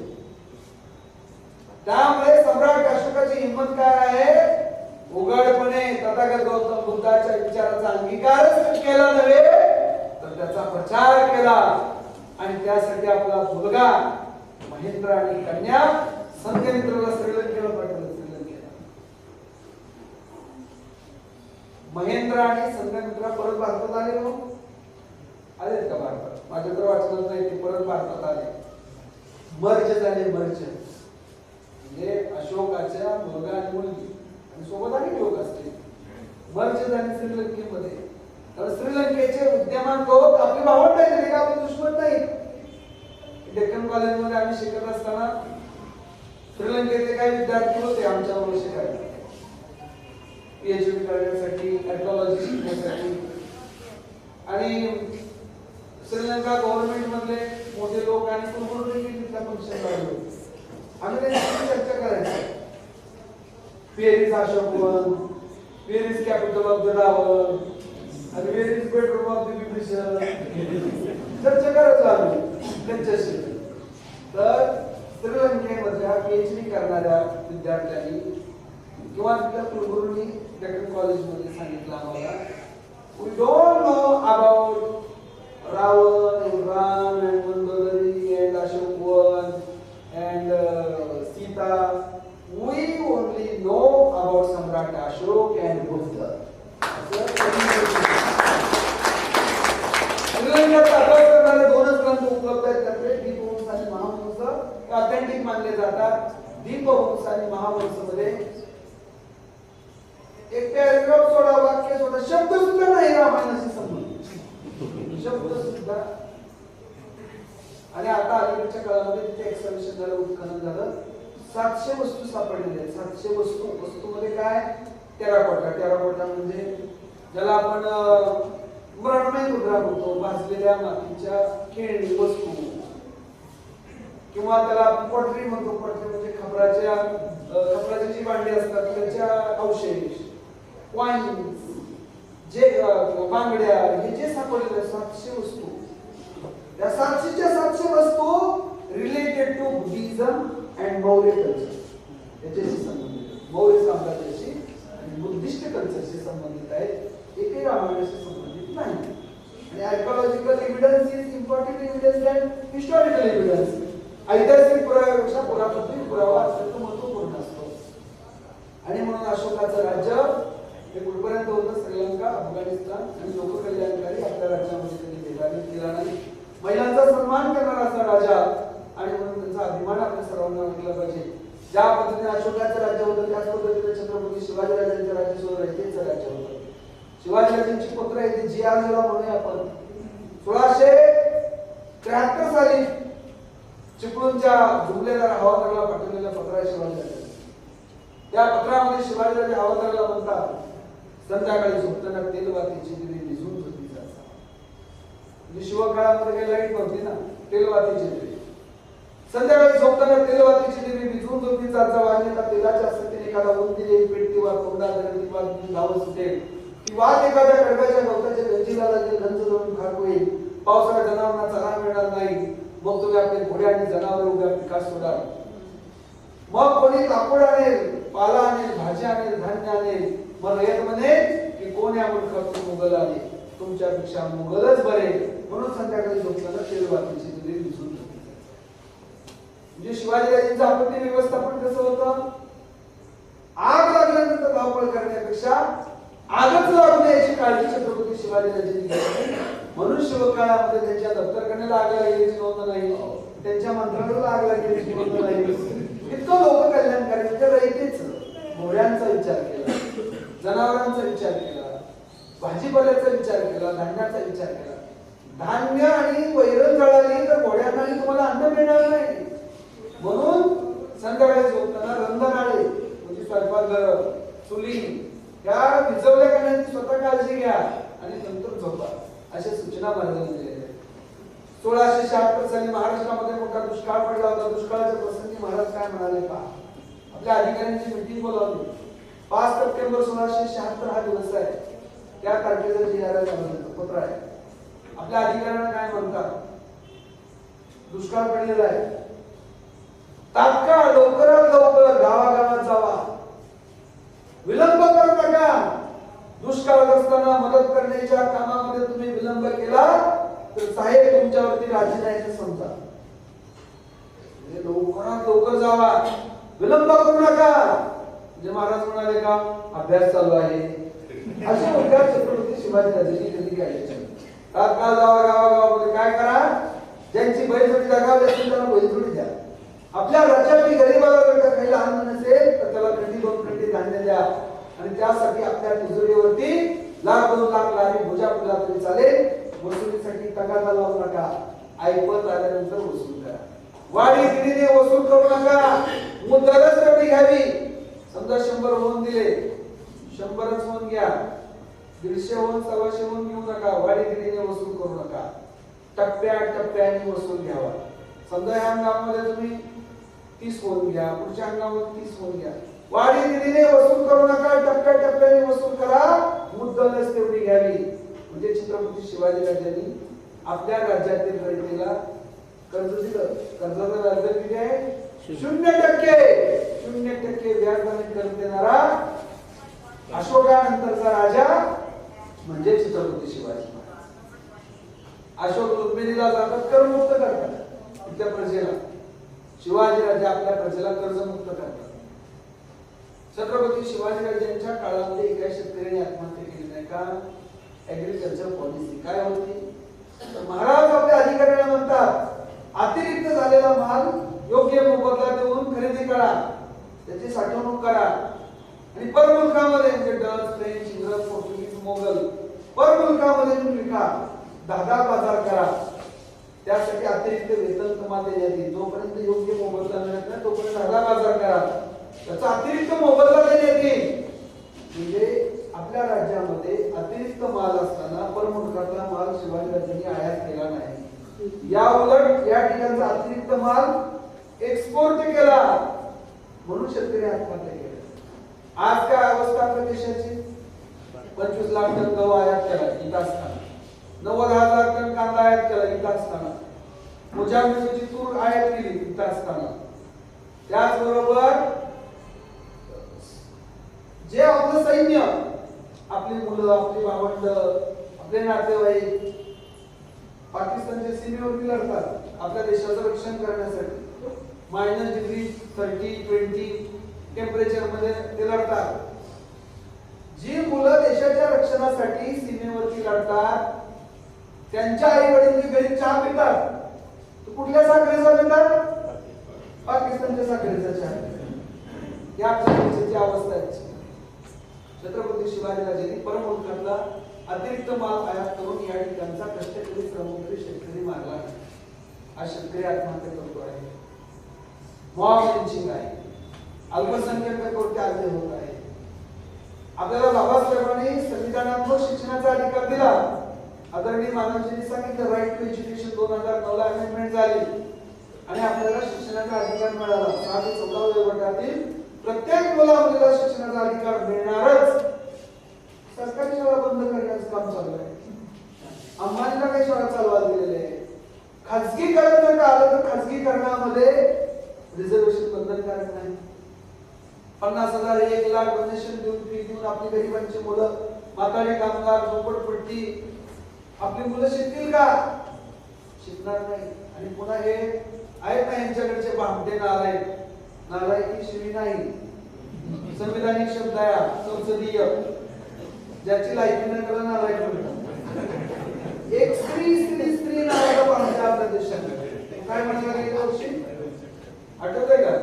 त्यामुळे सम्राट अशोकाची हिंमत काय आहे, उघडपणे तथागत गौतम बुद्धाच्या विचाराचा अंगीकारच केला नव्हे तर त्याचा प्रचार केला आणि त्यासाठी आपला मुलगा महेंद्र आणि कन्या संघमित्राला श्रीलंकेला पाठवलं. महेंद्र आणि संघमित्रा परत भारतात आले ना, आले का भारतात? माझ्या तर वाचनात नाही, ते परत भारतात आले, मर्ज झाले. मर्ज म्हणजे अशोकाच्या मुलगा आणि मुलगी आणि सोबत अनेक लोक असते, मर्ज झाले श्रीलंकेमध्ये. तर श्रीलंकेचे विद्यमान लोक आपले भावंड आहेत, आपले दुश्मन नाही. डेक्कन कॉलेजमध्ये आम्ही शिकत असताना श्रीलंकेचे काही विद्यार्थी होते आमच्याबरोबर शिकायला, पीएचडी करण्यासाठी, आर्किओलॉजी शिकण्यासाठी. आणि श्रीलंका गव्हर्नमेंट मधले मोठे लोक आणि कुलगुरू तिथल्या फंक्शन आले. आम्ही त्यांच्याशी चर्चा करायचो. Paris Ashokvan, Paris capital of the Ravan आणि Paris bedroom of the Vibhishan चर्चा करायचो आम्ही त्यांच्याशी. तर श्रीलंकेमधल्या PhD करणाऱ्या विद्यार्थ्यांनी किंवा तिथल्या कुलगुरूंनी डेक्कन कॉलेजमध्ये सांगितलं आम्हाला, we don't know about Ravan and Ram and Mandodari and Ashokwan and Sita. We only know about Samrat Ashok and Buddha. श्रीलंकेत अभ्यास करणारे दोनच ग्रंथ उपलब्ध आहेत, त्यातले दीपवंश आणि महावंश ऑथेंटिक मानले जातात. दीपवंश आणि महावंशमध्ये एक पॅराग्राफ सोडा, वाक्य सोडा, शब्द सुद्धा नाही रामायणाशी संबंधित, शब्द सुद्धा. आणि आता अलीकडच्या काळामध्ये तिथे एक्सकॅव्हेशन झालं, उत्खनन झालं, 700 वस्तू सापडलेल्या आहेत. 700 वस्तूमध्ये काय, टेराकोटा म्हणजे ज्याला आपण मृण्मय मुद्रा म्हणतो, भाजलेल्या मातीच्या खेळणी वस्तू, किंवा त्याला आपण पॉटरी म्हणतो. पॉटरी म्हणजे खपराची जी भांडी असतात त्याच्या अवशेष, वाईन्स, जे बांगड्या, हे जे सापडलेले 700 वस्तू, त्या 700च्या 700 वस्तू related to Buddhism and Maurya culture, याच्याशी संबंधित, मौर्य साम्राज्याशी आणि बुद्धिस्ट कल्चरशी संबंधित आहेत, एकही रामायणाशी संबंधित नाही. आणि archaeological evidence is important evidence and historical evidence. ऐतिहासिक पुराव्यापेक्षा पुरातत्व पुरावा अत्यंत महत्त्वपूर्ण असतो. आणि म्हणून अशोकाचं राज्य हे कुठपर्यंत होतं, श्रीलंका, अफगाणिस्तान आणि लोककल्याणकारी आपल्या राज्यामध्ये त्यांनी भेदाभेद केला नाही. महिलांचा सन्मान करणारा असा राजा, आणि म्हणून त्यांचा अभिमान आपल्या सर्वांना वाटला पाहिजे. ज्या पद्धतीने अशोकाचं राज्य होतं त्याच पद्धतीने छत्रपती शिवाजीराजांचं राज्य सुद्धा रयतेचं राज्य होतं. शिवाजीराजांची पुत्र आहे ते जियाजीराव म्हणूया आपण. 1673 साली चिपळूणच्या जुमलेदार हवालदाराला पाठवलेल्या पत्र आहे शिवाजीराजांनी. त्या पत्रामध्ये शिवाजीराजे हवालदाराला म्हणतात, संध्याकाळी झोपताना तेलवातीची दिवे विझून झोपी जायचा. म्हणजे शिवकाळामध्ये काही लाईट नव्हती ना, तेलवातीची दिवे. संध्याकाळी झोपताना तेलवातीची दिवे विझून झोपी जायचा. वाजलेला तेलाच्या सत्तेने एखादा उंदीर पेट किंवा कोंडा धरण किंवा धावत सुटेल, की वाघ एखाद्या खडकाच्या गवताच्या गंजीला लागेल, गंज जळून खाक होईल. पावसाळ्यात जनावरांना चारा मिळणार नाही. मग तुम्ही आपले घोडे आणि जनावर उभ्या पिकास सोडाल. मग कोणी कापड आणेल, पाला आणेल, भाजी आणेल, धान्य आणेल. मग रयत म्हणेल की कोण या मूर्खातून मुघल आले, तुमच्यापेक्षा मुघलच बरे. म्हणून संध्याकाळी झोपताना तेलवातीची दिवे विझून झोपी. म्हणजे शिवाजीराजांचं आपत्ती व्यवस्थापन कसं होतं, आग लागल्यानंतर धावपळ करण्यापेक्षा आगच लागू नये याची काळजी छत्रपती शिवाजीराजांनी घेतली. म्हणून शिवकाळामध्ये त्यांच्या दप्तरखान्याला आग लागल्याची नोंद नाही, त्यांच्या मंत्रालयाला आग लागल्याची नोंद नाही. इतकं लोक कल्याणकारी म्हणजे रयतेच घोड्यांचा विचार केला, जनावरांचा विचार केला, भाजीपाल्याचा विचार केला, धान्याचा विचार केला. धान्य आणि वैरण जळाली तर घोड्यांनाही तुम्हाला अन्न मिळणार नाही. म्हणून संध्याकाळी झोपताना रंधनाळे म्हणजे स्वयंपाकघर, चुली या विजवल्या करण्याची स्वतः काळजी घ्या आणि नंतर झोपा, अशा सूचना महाराजांनी दिल्या. 1676 साली महाराष्ट्रामध्ये मोठा दुष्काळ पडला होता. दुष्काळाच्या प्रसंगी महाराज काय म्हणाले पहा. आपल्या अधिकाऱ्यांची मीटिंग बोलावली. 5 सप्टेंबर 1676 हा दिवस आहे. त्या तारखेचं जी पत्र आहे. आपल्या अधिकाऱ्यांना काय म्हणतात, दुष्काळ पडलेला आहे, तात्काळ लवकरात लवकर गावागावात जावा, विलंब करू नका. दुष्काळग्रस्तांना मदत करण्याच्या कामामध्ये तुम्ही विलंब केला तर साहेब तुमच्यावरती राजी नाही हे समजा. लवकरात लवकर जावा, विलंब करू नका. म्हणजे महाराज म्हणाले का अभ्यास चालू आहे, असे उद्गार छत्रपती शिवाजीराजांनी कधी काढले. तात्काळ जावा गावागावामध्ये. काय करा, ज्यांची बैलजोडी जगावली असेल त्यांना बैलजोडी द्या. आपल्या राज्यातील गरीबाला जर का खायला अन्न नसेल तर त्याला खंडी 2 खंडी धान्य द्या. आणि त्यासाठी आपल्या तिजोरीवरती लाख 2 लाख लारी भुजा फुला तरी चालेल. वसुलीसाठी तगादा लावू नका, ऐपत आल्यानंतर वसूल करा. वाढी दिडीने वसूल करू नका, मुद्दलच तेवढी घ्यावी. समजा 100 होऊन दिले, 100च होऊन घ्या. 150 होऊन 125 होऊन घेऊ नका. वाढी दिडीने वसूल करू नका, टप्प्याटप्प्याने वसूल घ्यावा. समजा ह्या हंगामामध्ये तुम्ही 30 होऊन घ्या, पुढच्या हंगामामध्ये 30 होऊन घ्या. वाढी दिडीने वसूल करू नका, टप्प्याटप्प्याने वसूल करा, मुद्दलच तेवढी घ्यावी. म्हणजे छत्रपती शिवाजीराजांनी आपल्या राज्यातील रयतेला कर्ज दिलं. कर्जाचा व्याजदर किती आहे? 0% व्याजदराने कर्ज देणारा अशोकानंतरचा राजा म्हणजे छत्रपती शिवाजी महाराज. अशोक रुक्मिणीला जातात कर्जमुक्त करतात तिथल्या प्रजेला. शिवाजी राजे आपल्या प्रजेला कर्जमुक्त करतात. छत्रपती शिवाजी राजांच्या काळामध्ये एका शेतकऱ्याने आत्महत्या केली नाही का? ऍग्रीकल्चर पॉलिसी काय होती? तर महाराज आपल्या अधिकाऱ्यांना म्हणतात अतिरिक्त झालेला माल योग्य मोबदला देऊन खरेदी करा, त्याची साठवणूक करा आणि परमुलकामध्ये म्हणजे डच, फ्रेंच, इंग्रज, पोर्तुगीज, मोगल परमुलकामध्ये विका, धागा बाजार करा. त्यासाठी अतिरिक्त वेतन तुम्हाला देण्यात येईल. जोपर्यंत योग्य मोबदला मिळत नाही तोपर्यंत धागा बाजार करा. त्याचा अतिरिक्त मोबदला देण्यात येईल. म्हणजे आपल्या राज्यामध्ये अतिरिक्त माल असताना परमुलकातला माल शिवाजी राजांनी आयात केला नाही. या उलट या ठिकाणचा अतिरिक्त माल एक्सपोर्ट केला म्हणून शेतकरी आत्महत्या केल्या. आज काय अवस्था आपल्या देशाची? 25 लाख टन गहू आयात केला इथं असताना, 90,000 टन कांदा आयात केला इथं असताना, मोजांबिकची तूर आयात केली इथं असताना. त्याचबरोबर जे आपलं सैन्य, आपली मुलं, आपली भावंड, आपले नातेवाईक पाकिस्तानच्या सीमेवरती लढतात आपल्या देशाचं रक्षण करण्यासाठी. -30-20 टेम्परेचर मध्ये ते लढतात. जी मुलं देशाच्या रक्षणासाठी सीमेवरती लढतात त्यांच्या आई वडील घरी चहा पितात, कुठल्या साखरेचा पितात? पाकिस्तानच्या साखरेचा चहा. या आपल्या देशाची अवस्था आहे. छत्रपती शिवाजी राजांनी परमुलकातला अतिरिक्त माल आयात करून या ठिकाणचा कष्टकरी श्रमजीवी शेतकरी मारला. हा शेतकरी आत्महत्या करतो आहे. मॉब लिंचिंग आहे. अल्पसंख्याकांवरती अन्याय होत आहे. आपल्याला बाबासाहेबांनी संविधानात्मक शिक्षणाचा अधिकार दिला. आदरणीय मानवजींनी सांगितलं राईट टू एज्युकेशन 2009 ला अमेंडमेंट झाली आणि आपल्याला शिक्षणाचा अधिकार मिळाला. 6 ते 14 वयोगटातील प्रत्येक मुला-मुलीला शिक्षणाचा अधिकार मिळणारच. सरकारी शाळा बंद करण्याचं काम चालू आहे. अंबानीला काही शाळा चालवायला दिलेले आहे. खाजगीकरण जर का आलं तर खाजगीकरणामध्ये रिझर्वेशन बंधनकारक नाही. 50,000 1 लाख डोनेशन देऊन फी देऊन आपली गरिबांची मुलं, म्हातारी कामगार, झोपडपट्टी आपली मुलं शिकतील का? शिकणार नाही. आणि पुन्हा हे आहेत ना यांच्याकडचे भामटे नालायक. नालायकी शिवी नाही, संविधानिक शब्द आहे, संसदीय. ज्याची लायकी नाही त्याला नालायक म्हणतात. एक स्त्री नावाचा भामटा आपल्या देशात काय म्हणाला गेल्या वर्षी आठवतंय का?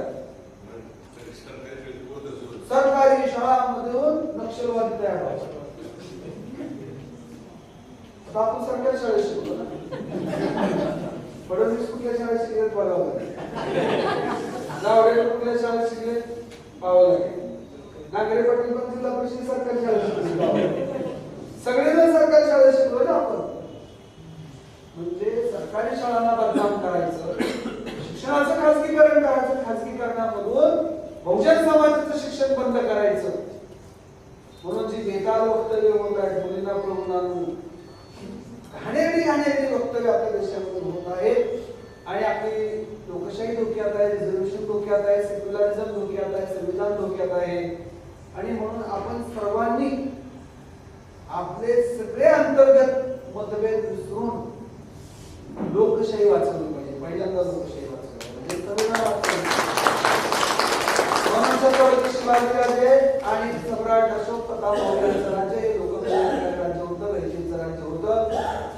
सरकारी शाळांमधून नक्षलवादी तयार व्हायचे. आपण सरकारी शाळेत शिकलो ना. फडणवीस कुठल्या शाळेत शिकले बघावं लागेल. जावडेकर कुठल्या शाळेत शिकले पाहावं लागेल. नागरे पाटील पण जिल्हा परिषद सरकारी शाळेत शिकले. सगळेजण सरकारी शाळेत शिकलो ना आपण. म्हणजे सरकारी शाळांना बदनाम करायचं, शिक्षणाचं खाजगीकरण करायचं, खाजगीकरणामधून बहुजन समाजाचं शिक्षण बंद करायचं. म्हणून जी बेकार वक्तव्य होत आहेत मुलींना प्रमुखांना, घाणेरडी वक्तव्य आपल्या देशामध्ये होत आहेत आणि आपली लोकशाही धोक्यात आहे, रिझर्वेशन धोक्यात आहे, सेक्युलरिझम धोक्यात आहे, संविधान धोक्यात आहे. आणि म्हणून आपण सर्वांनी आपले सगळे अंतर्गत मतभेद विसरून लोकशाही वाचवली पाहिजे. पहिल्यांदा लोकशाही वाचवली म्हणजे संविधान वाचवलं. म्हणून छत्रपती शिवाजीराजे आणि सम्राट अशोक प्रताप यांचं राज्य हे लोकशाही राज्य होतं, रयतेचं राज्य होतं.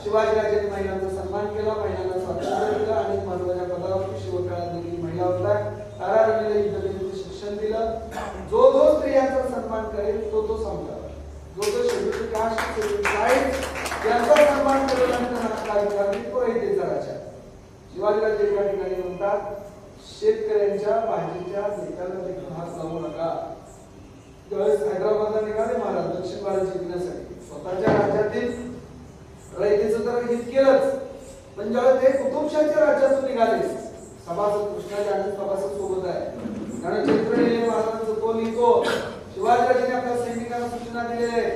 शिवाजीराजांनी महिलांचा सन्मान केला, महिलांना स्वातंत्र्य दिलं आणि महत्वाच्या पदावरती शिवकाळात देखील महिला होत्या. तारा रवीला युद्धकलेचं शिक्षण दिलं. जो जो स्त्रियांचा सन्मान करेल तो तो सम्राट, जो जो शेड्यूल कास्ट शेड्यूल ट्राइब यांचा सन्मान करेल आणि त्यांना अधिकार तो रयतेचा राजा. शिवाजीराजे एका ठिकाणी म्हणतात शेतकऱ्यांच्या भाजीच्या देठाला देखील हात लावू नका. ज्यावेळेस हैदराबादला निघाले महाराज दक्षिण भारत जिंकण्यासाठी स्वतःच्या राज्यातील रयतेचं तर हित केलंच, पण ज्यावेळेस ते कुतुबशाहीच्या राज्यातून निघाले सभासद कृष्णाजी आणि सभासद सोबत आहे कारण चरित्र लिहिले महाराजांचं तो लिहितो. शिवाजीराजांनी आपल्या सैनिकांना सूचना दिलेली आहे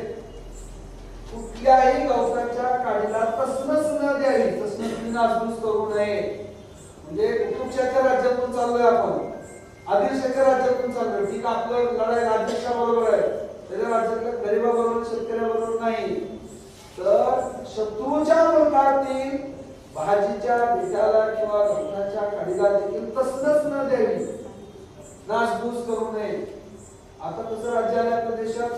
कुठल्याही गवताच्या काडीला तसनस न द्यावी, तसनस नासधूस करू नये. म्हणजे कुतुबशाहीच्या राज्यातून चाललोय आपण. आदिलशाहीच्या राज्यातून चाललं ठीक आपलं लढाई राज्याबरोबर आहे, त्याच्या राज्यातल्या गरिबाबरोबर शेतकऱ्याबरोबर नाही, तर शत्रूच्या मुलखातील भाजीच्या बेटाला किंवा गवताच्या काडीला देखील तसलंच न द्यावी, नासधूस करू नये. आता तसं राज्य आलं आपल्या देशात,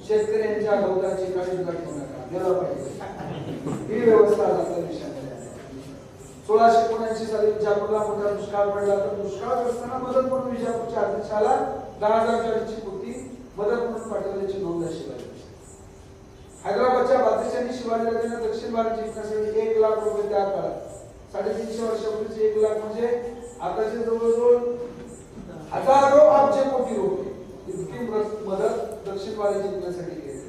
शेतकऱ्यांच्या गवताची काडी ठेवू नका, गेला पाहिजे ही व्यवस्था आपल्या देशामध्ये आहे. 1679 साली विजापूरला मोठा दुष्काळ पडला, तर दुष्काळ असताना मदत म्हणून विजापूरच्या आदेशाला 10,000 चाळीसची पोती मदत म्हणून पाठवल्याची नोंद अशी आहे. हैदराबादच्या बादशाहांनी शिवाजीराजांना दक्षिण भारत जिंकण्यासाठी 1 लाख रुपये त्या काळात, 350 वर्षापूर्वीचे 1 लाख म्हणजे आताचे जवळजवळ हजारो अब्ज कोटी रुपये इतकी मदत दक्षिण भारत जिंकण्यासाठी केली.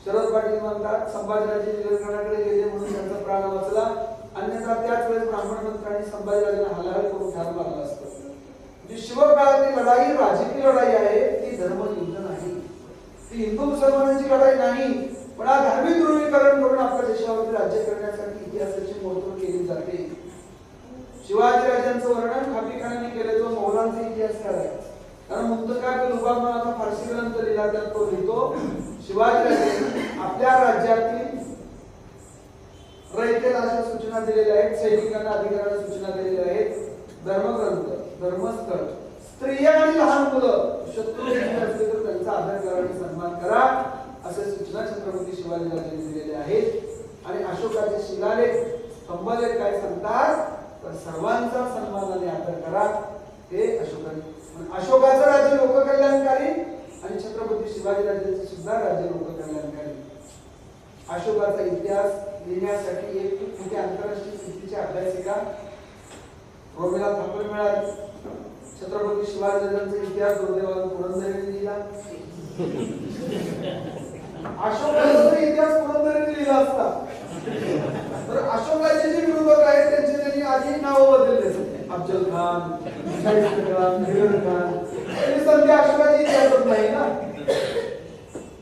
शरद पाटील म्हणतात संभाजीराजे निलंगणाकडे गेले म्हणून त्यांचा प्राण वाचला, अन्यथा त्याच वेळेस ब्राह्मण मंत्र्यांनी संभाजीराजांना हलाहल करून ठार मारलं असतं. जी शिवकाळातली लढाई राजकीय लढाई आहे, ती धर्मयुद्ध नाही, ती हिंदू मुसलमानांची लढाई नाही, पण हा धार्मिक ध्रुवीकरण करून आपल्या देशावरती राज्य करण्यासाठी इतिहासाची मोडतोड केली जाते. शिवाजीराजांचं वर्णन खापीखानाने केलं, जो मौलांचा इतिहासकार आहे. कारण मुंतका लुबामा आता फारसी ग्रंथ लिहिला, त्यात तो लिहितो शिवाजीराजांनी आपल्या राज्यातील रयतेला अशा सूचना दिलेल्या आहेत, सैनिकांना अधिकाऱ्यांना सूचना दिलेल्या आहेत, धर्मग्रंथ, धर्मस्थळ, स्त्रिया आणि लहान मुलं शत्रू असले तर त्यांचा आदर करा आणि सन्मान करा, असे सूचना छत्रपती शिवाजीराजांनी दिलेल्या आहेत. आणि अशोकाचे शिलालेख, स्तंभलेख काय सांगतात, तर सर्वांचा सन्मानाने आदर करा, हे अशोकाने. अशोकाचं राज्य लोककल्याणकारी आणि छत्रपती शिवाजीराजांचे सुद्धा राज्य लोककल्याणकारी. अशोकाचा इतिहास लिहिण्यासाठी एक खूप मोठी आंतरराष्ट्रीय कीर्तीची अभ्यासिका रोमिला थापर मिळाली. छत्रपती शिवाजीराजांचा इतिहास दुर्दैवाने पुरंदरेने लिहिला. अशोकाचा इतिहास पुरंदरेने लिहिला असता तर अशोकाचे जे विरोधक आहेत त्यांचे त्यांनी आधी नाव बदलले, अफजल खान, सध्या अशोकाचा इतिहासच नाही ना,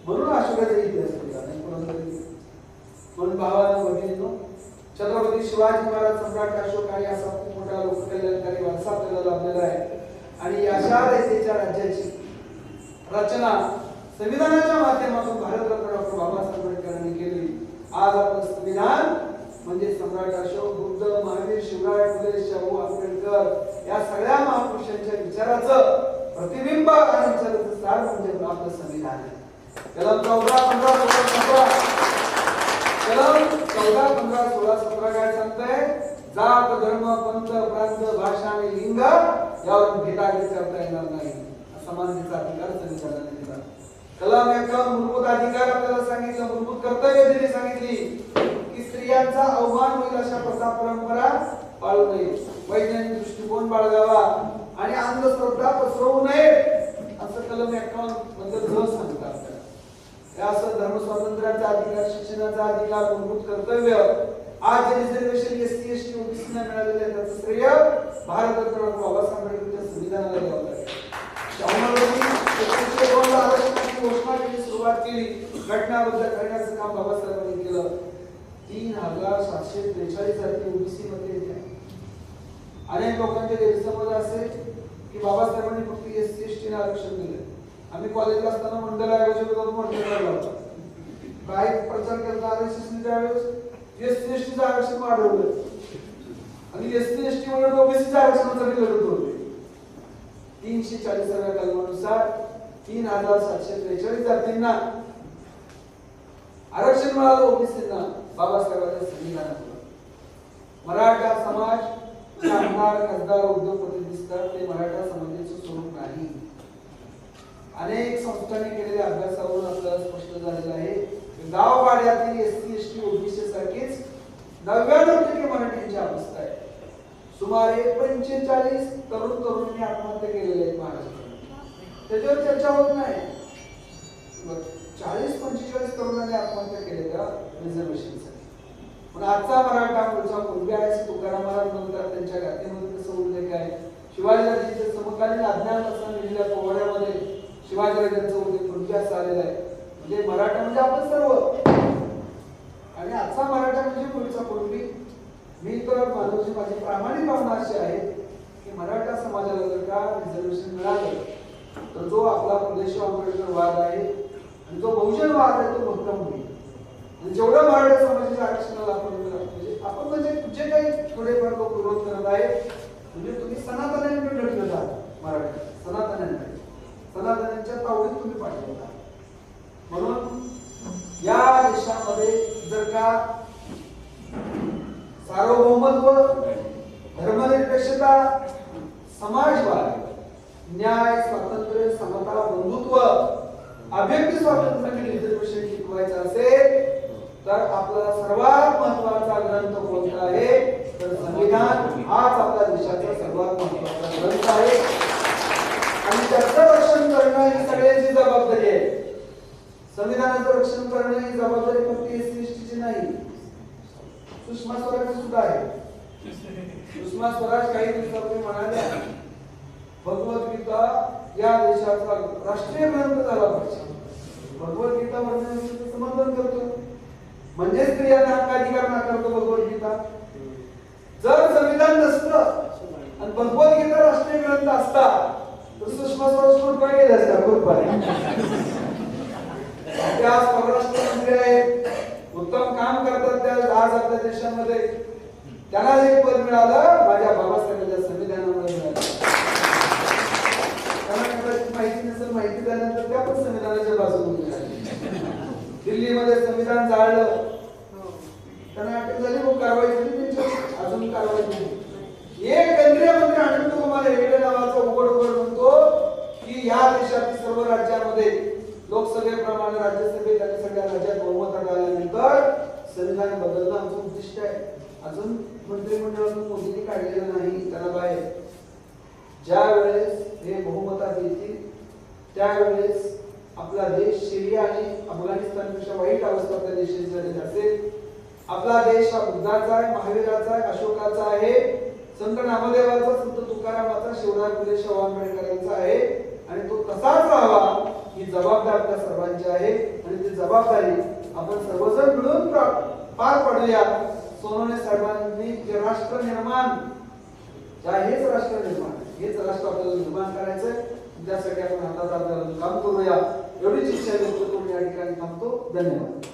म्हणून अशोकाचा इतिहास लिहिला नाही पुरंदरेने. म्हणून भावाला भगिनींनो, छत्रपती शिवाजी महाराज, सम्राट अशोक आणि असा खूप मोठा लोककल्याणकारी वारसा आपल्याला लाभलेला आहे. आणि अशा रयतेच्या राज्याची रचना संविधानाच्या माध्यमातून भारतरत्न डॉक्टर बाबासाहेब आंबेडकरांनी केली. आज आपलं संविधान म्हणजे सम्राट अशोक, बुद्ध, महावीर, शिवराय, फुले, शाहू आंबेडकर या सगळ्या महापुरुषांच्या विचाराचं प्रतिबिंब आणि विचाराचं सार म्हणजे आपलं संविधान आहे. कलम 14, 15, 16, 17 कलम 14, 15, 16, 17 काय सांगतंय, जात, धर्म, पंथ, प्रांत, भाषा आणि लिंग यावर भेदाभेद करता येणार नाही, समानतेचा अधिकार संविधानाने दिला. कलम 51 मूलभूत अधिकार आपल्याला सांगितलं, मूलभूत कर्तव्य दिली सांगितली की स्त्रियांचा अवमान होईल अशा प्रथा परंपरा पाळू नये, वैज्ञानिक दृष्टिकोन बाळगावा आणि अंधश्रद्धा पसरवू नये, असं कलम 51 मध्ये सांगतात. असं धर्म स्वातंत्र्याचा अधिकार, शिक्षणाचा अधिकार, मूलभूत कर्तव्य आज रिझर्वेशन एससी एसटी ओबीसी ना मिळालेले आहे, त्याचं श्रेय भारतरत्न डॉक्टर बाबासाहेब आंबेडकरांच्या संविधानाला द्यावं लागेल. आरक्षणाची घोषणा केली, सुरुवात केली, घटनाबद्ध करण्याचं काम बाबासाहेबांनी केलं. 3,743 जाती ओबीसी मध्ये येत्या. अनेक लोकांचे गैरसमज असे की बाबासाहेबांनी फक्त एससी एसटी ला आरक्षण दिलं. आम्ही कॉलेजला असताना मंडल आयोगाच्या मोर्चा काय प्रचार केला, आरएसएसने त्यावेळेस एससी एसटीचं आरक्षण वाढवलं आणि एससी एसटी म्हणून ओबीसीचं आरक्षणासाठी लढत होते. 340व्या कलमानुसार 3,743 जातींना आरक्षण मिळालं, ओबीसींना बाबासाहेबांच्या संविधानातून. मराठा समाज आमदार, खासदार, उद्योगपती दिसतात, ते मराठा समाजाचं स्वरूप नाही. अनेक संस्थांनी केलेल्या अभ्यासावरून आपल्याला स्पष्ट झालेलं आहे की गाववाड्यातील एससी एसटी ओबीसी सारखीच 99% मराठ्यांची अवस्था आहे. सुमारे 45 तरुण तरुणींनी आत्महत्या केलेल्या आहेत महाराष्ट्रात, त्याच्यावर चर्चा होत नाही. 40-45 तरुणांनी आत्महत्या केलेल्या रिझर्वेशनसाठी. पण आजचा मराठा पुढचा पूर्वी आहे, तुकाराम महाराज म्हणतात त्यांच्या गाथेमध्ये कसं उल्लेख आहे, शिवाजीराजांच्या समकालीन अज्ञान असं लिहिलेल्या पोवाड्यामध्ये शिवाजीराजांचं उल्लेख पूर्वी असं आलेला आहे. म्हणजे मराठा म्हणजे आपण सर्व, आणि आजचा मराठा म्हणजे पुढचा पूर्वी. मी तर मानवची माझी प्रामाणिक भावना अशी आहे की मराठा समाजाला जर का रिझर्वेशन मिळालं तर जो आपला प्रदेश आंबेडकर वाद आहे आणि जो बहुजन वाद आहे तो भक्कम होईल. आणि जेवढं मराठा समाजाच्या आरक्षणाला आपण म्हणजे जे काही थोडेफार लोक विरोध करत आहेत म्हणजे तुम्ही सनातन्यांकडे ढकलत आहात. मराठा सनातन्यांच्या तावडीत तुम्ही पाठवत आहात. म्हणून या देशामध्ये जर का सार्वभौमत्व, धर्मनिरपेक्षता, समाजवाद, न्याय, स्वातंत्र्य, समता, बंधुत्व, अभिव्यक्ती स्वातंत्र्य रिझर्वेशन टिकवायचं असेल तर आपला सर्वात महत्वाचा ग्रंथ कोणता आहे तर संविधान हाच आपल्या देशाचा सर्वात महत्वाचा ग्रंथ आहे. आणि त्याचं रक्षण करणं ही सगळ्यांची जबाबदारी आहे. संविधानाचं रक्षण करणं ही जबाबदारी फक्त एससी ची नाही, सुषमा स्वराज सुद्धा आहे. सुषमा स्वराज काही दिवसापूर्वी म्हणाल्या भगवद्गीता या देशाचा राष्ट्रीय ग्रंथ झाला पाहिजे. भगवद्गीता म्हणजे समर्थन करतो म्हणजे स्त्रियांना हक्काधिकार नाकारतो भगवद्गीता. जर संविधान नसतं आणि भगवद्गीता राष्ट्रीय ग्रंथ असता तर सुषमा स्वराज कुठे गेले असता कुठे त्या परराष्ट्र मंत्री आहेत, उत्तम काम करतात त्या आज आपल्या देशामध्ये. त्यांना एक पद मिळालं माझ्या बाबासाहेबांच्या संविधानामुळे मिळालं. त्यांना माहिती नसेल, माहिती झाल्यानंतर त्या पण संविधानाच्या बाजूने मिळाली. दिल्लीमध्ये संविधान जाळलं, त्यांना अटक झाली, मग कारवाई झाली, अजून कारवाई झाली. एक केंद्रीय मंत्री अनंत कुमार हेगडे नावाचा उघड म्हणतो की या देशातील सर्व राज्यांमध्ये लोकसभेप्रमाणे राज्यसभेत आणि सगळ्या राज्यात बहुमत आल्यानंतर संविधान बदलणं आमचं उद्दिष्ट आहे. अजून मंत्रिमंडळातून मोदींनी काढलेलं नाही त्याला बाहेर. ज्या वेळेस हे बहुमतात येतील त्यावेळेस आपला देश सिरिया आणि अफगाणिस्तानपेक्षा वाईट अवस्था आपल्या देशाची झालेली असेल. आपला देश हा बुद्धाचा आहे, महावीराचा आहे, अशोकाचा आहे, संत नामदेवाचा, संत तुकारामाचा, शिवराय फुले शाहू आंबेडकरांचा आहे आणि तो तसाच राहावा ही जबाबदारी आपल्या सर्वांची आहे. आणि ती जबाबदारी आपण सर्वजण मिळून पार पाडूया. सोनवणे साहेबांनी जे राष्ट्र निर्माण हेच राष्ट्र निर्माण हेच राष्ट्र आपल्याला निर्माण करायचंय. त्यासाठी आपण हातात काम करूया एवढीच इच्छा व्यक्त करून या ठिकाणी थांबतो. धन्यवाद.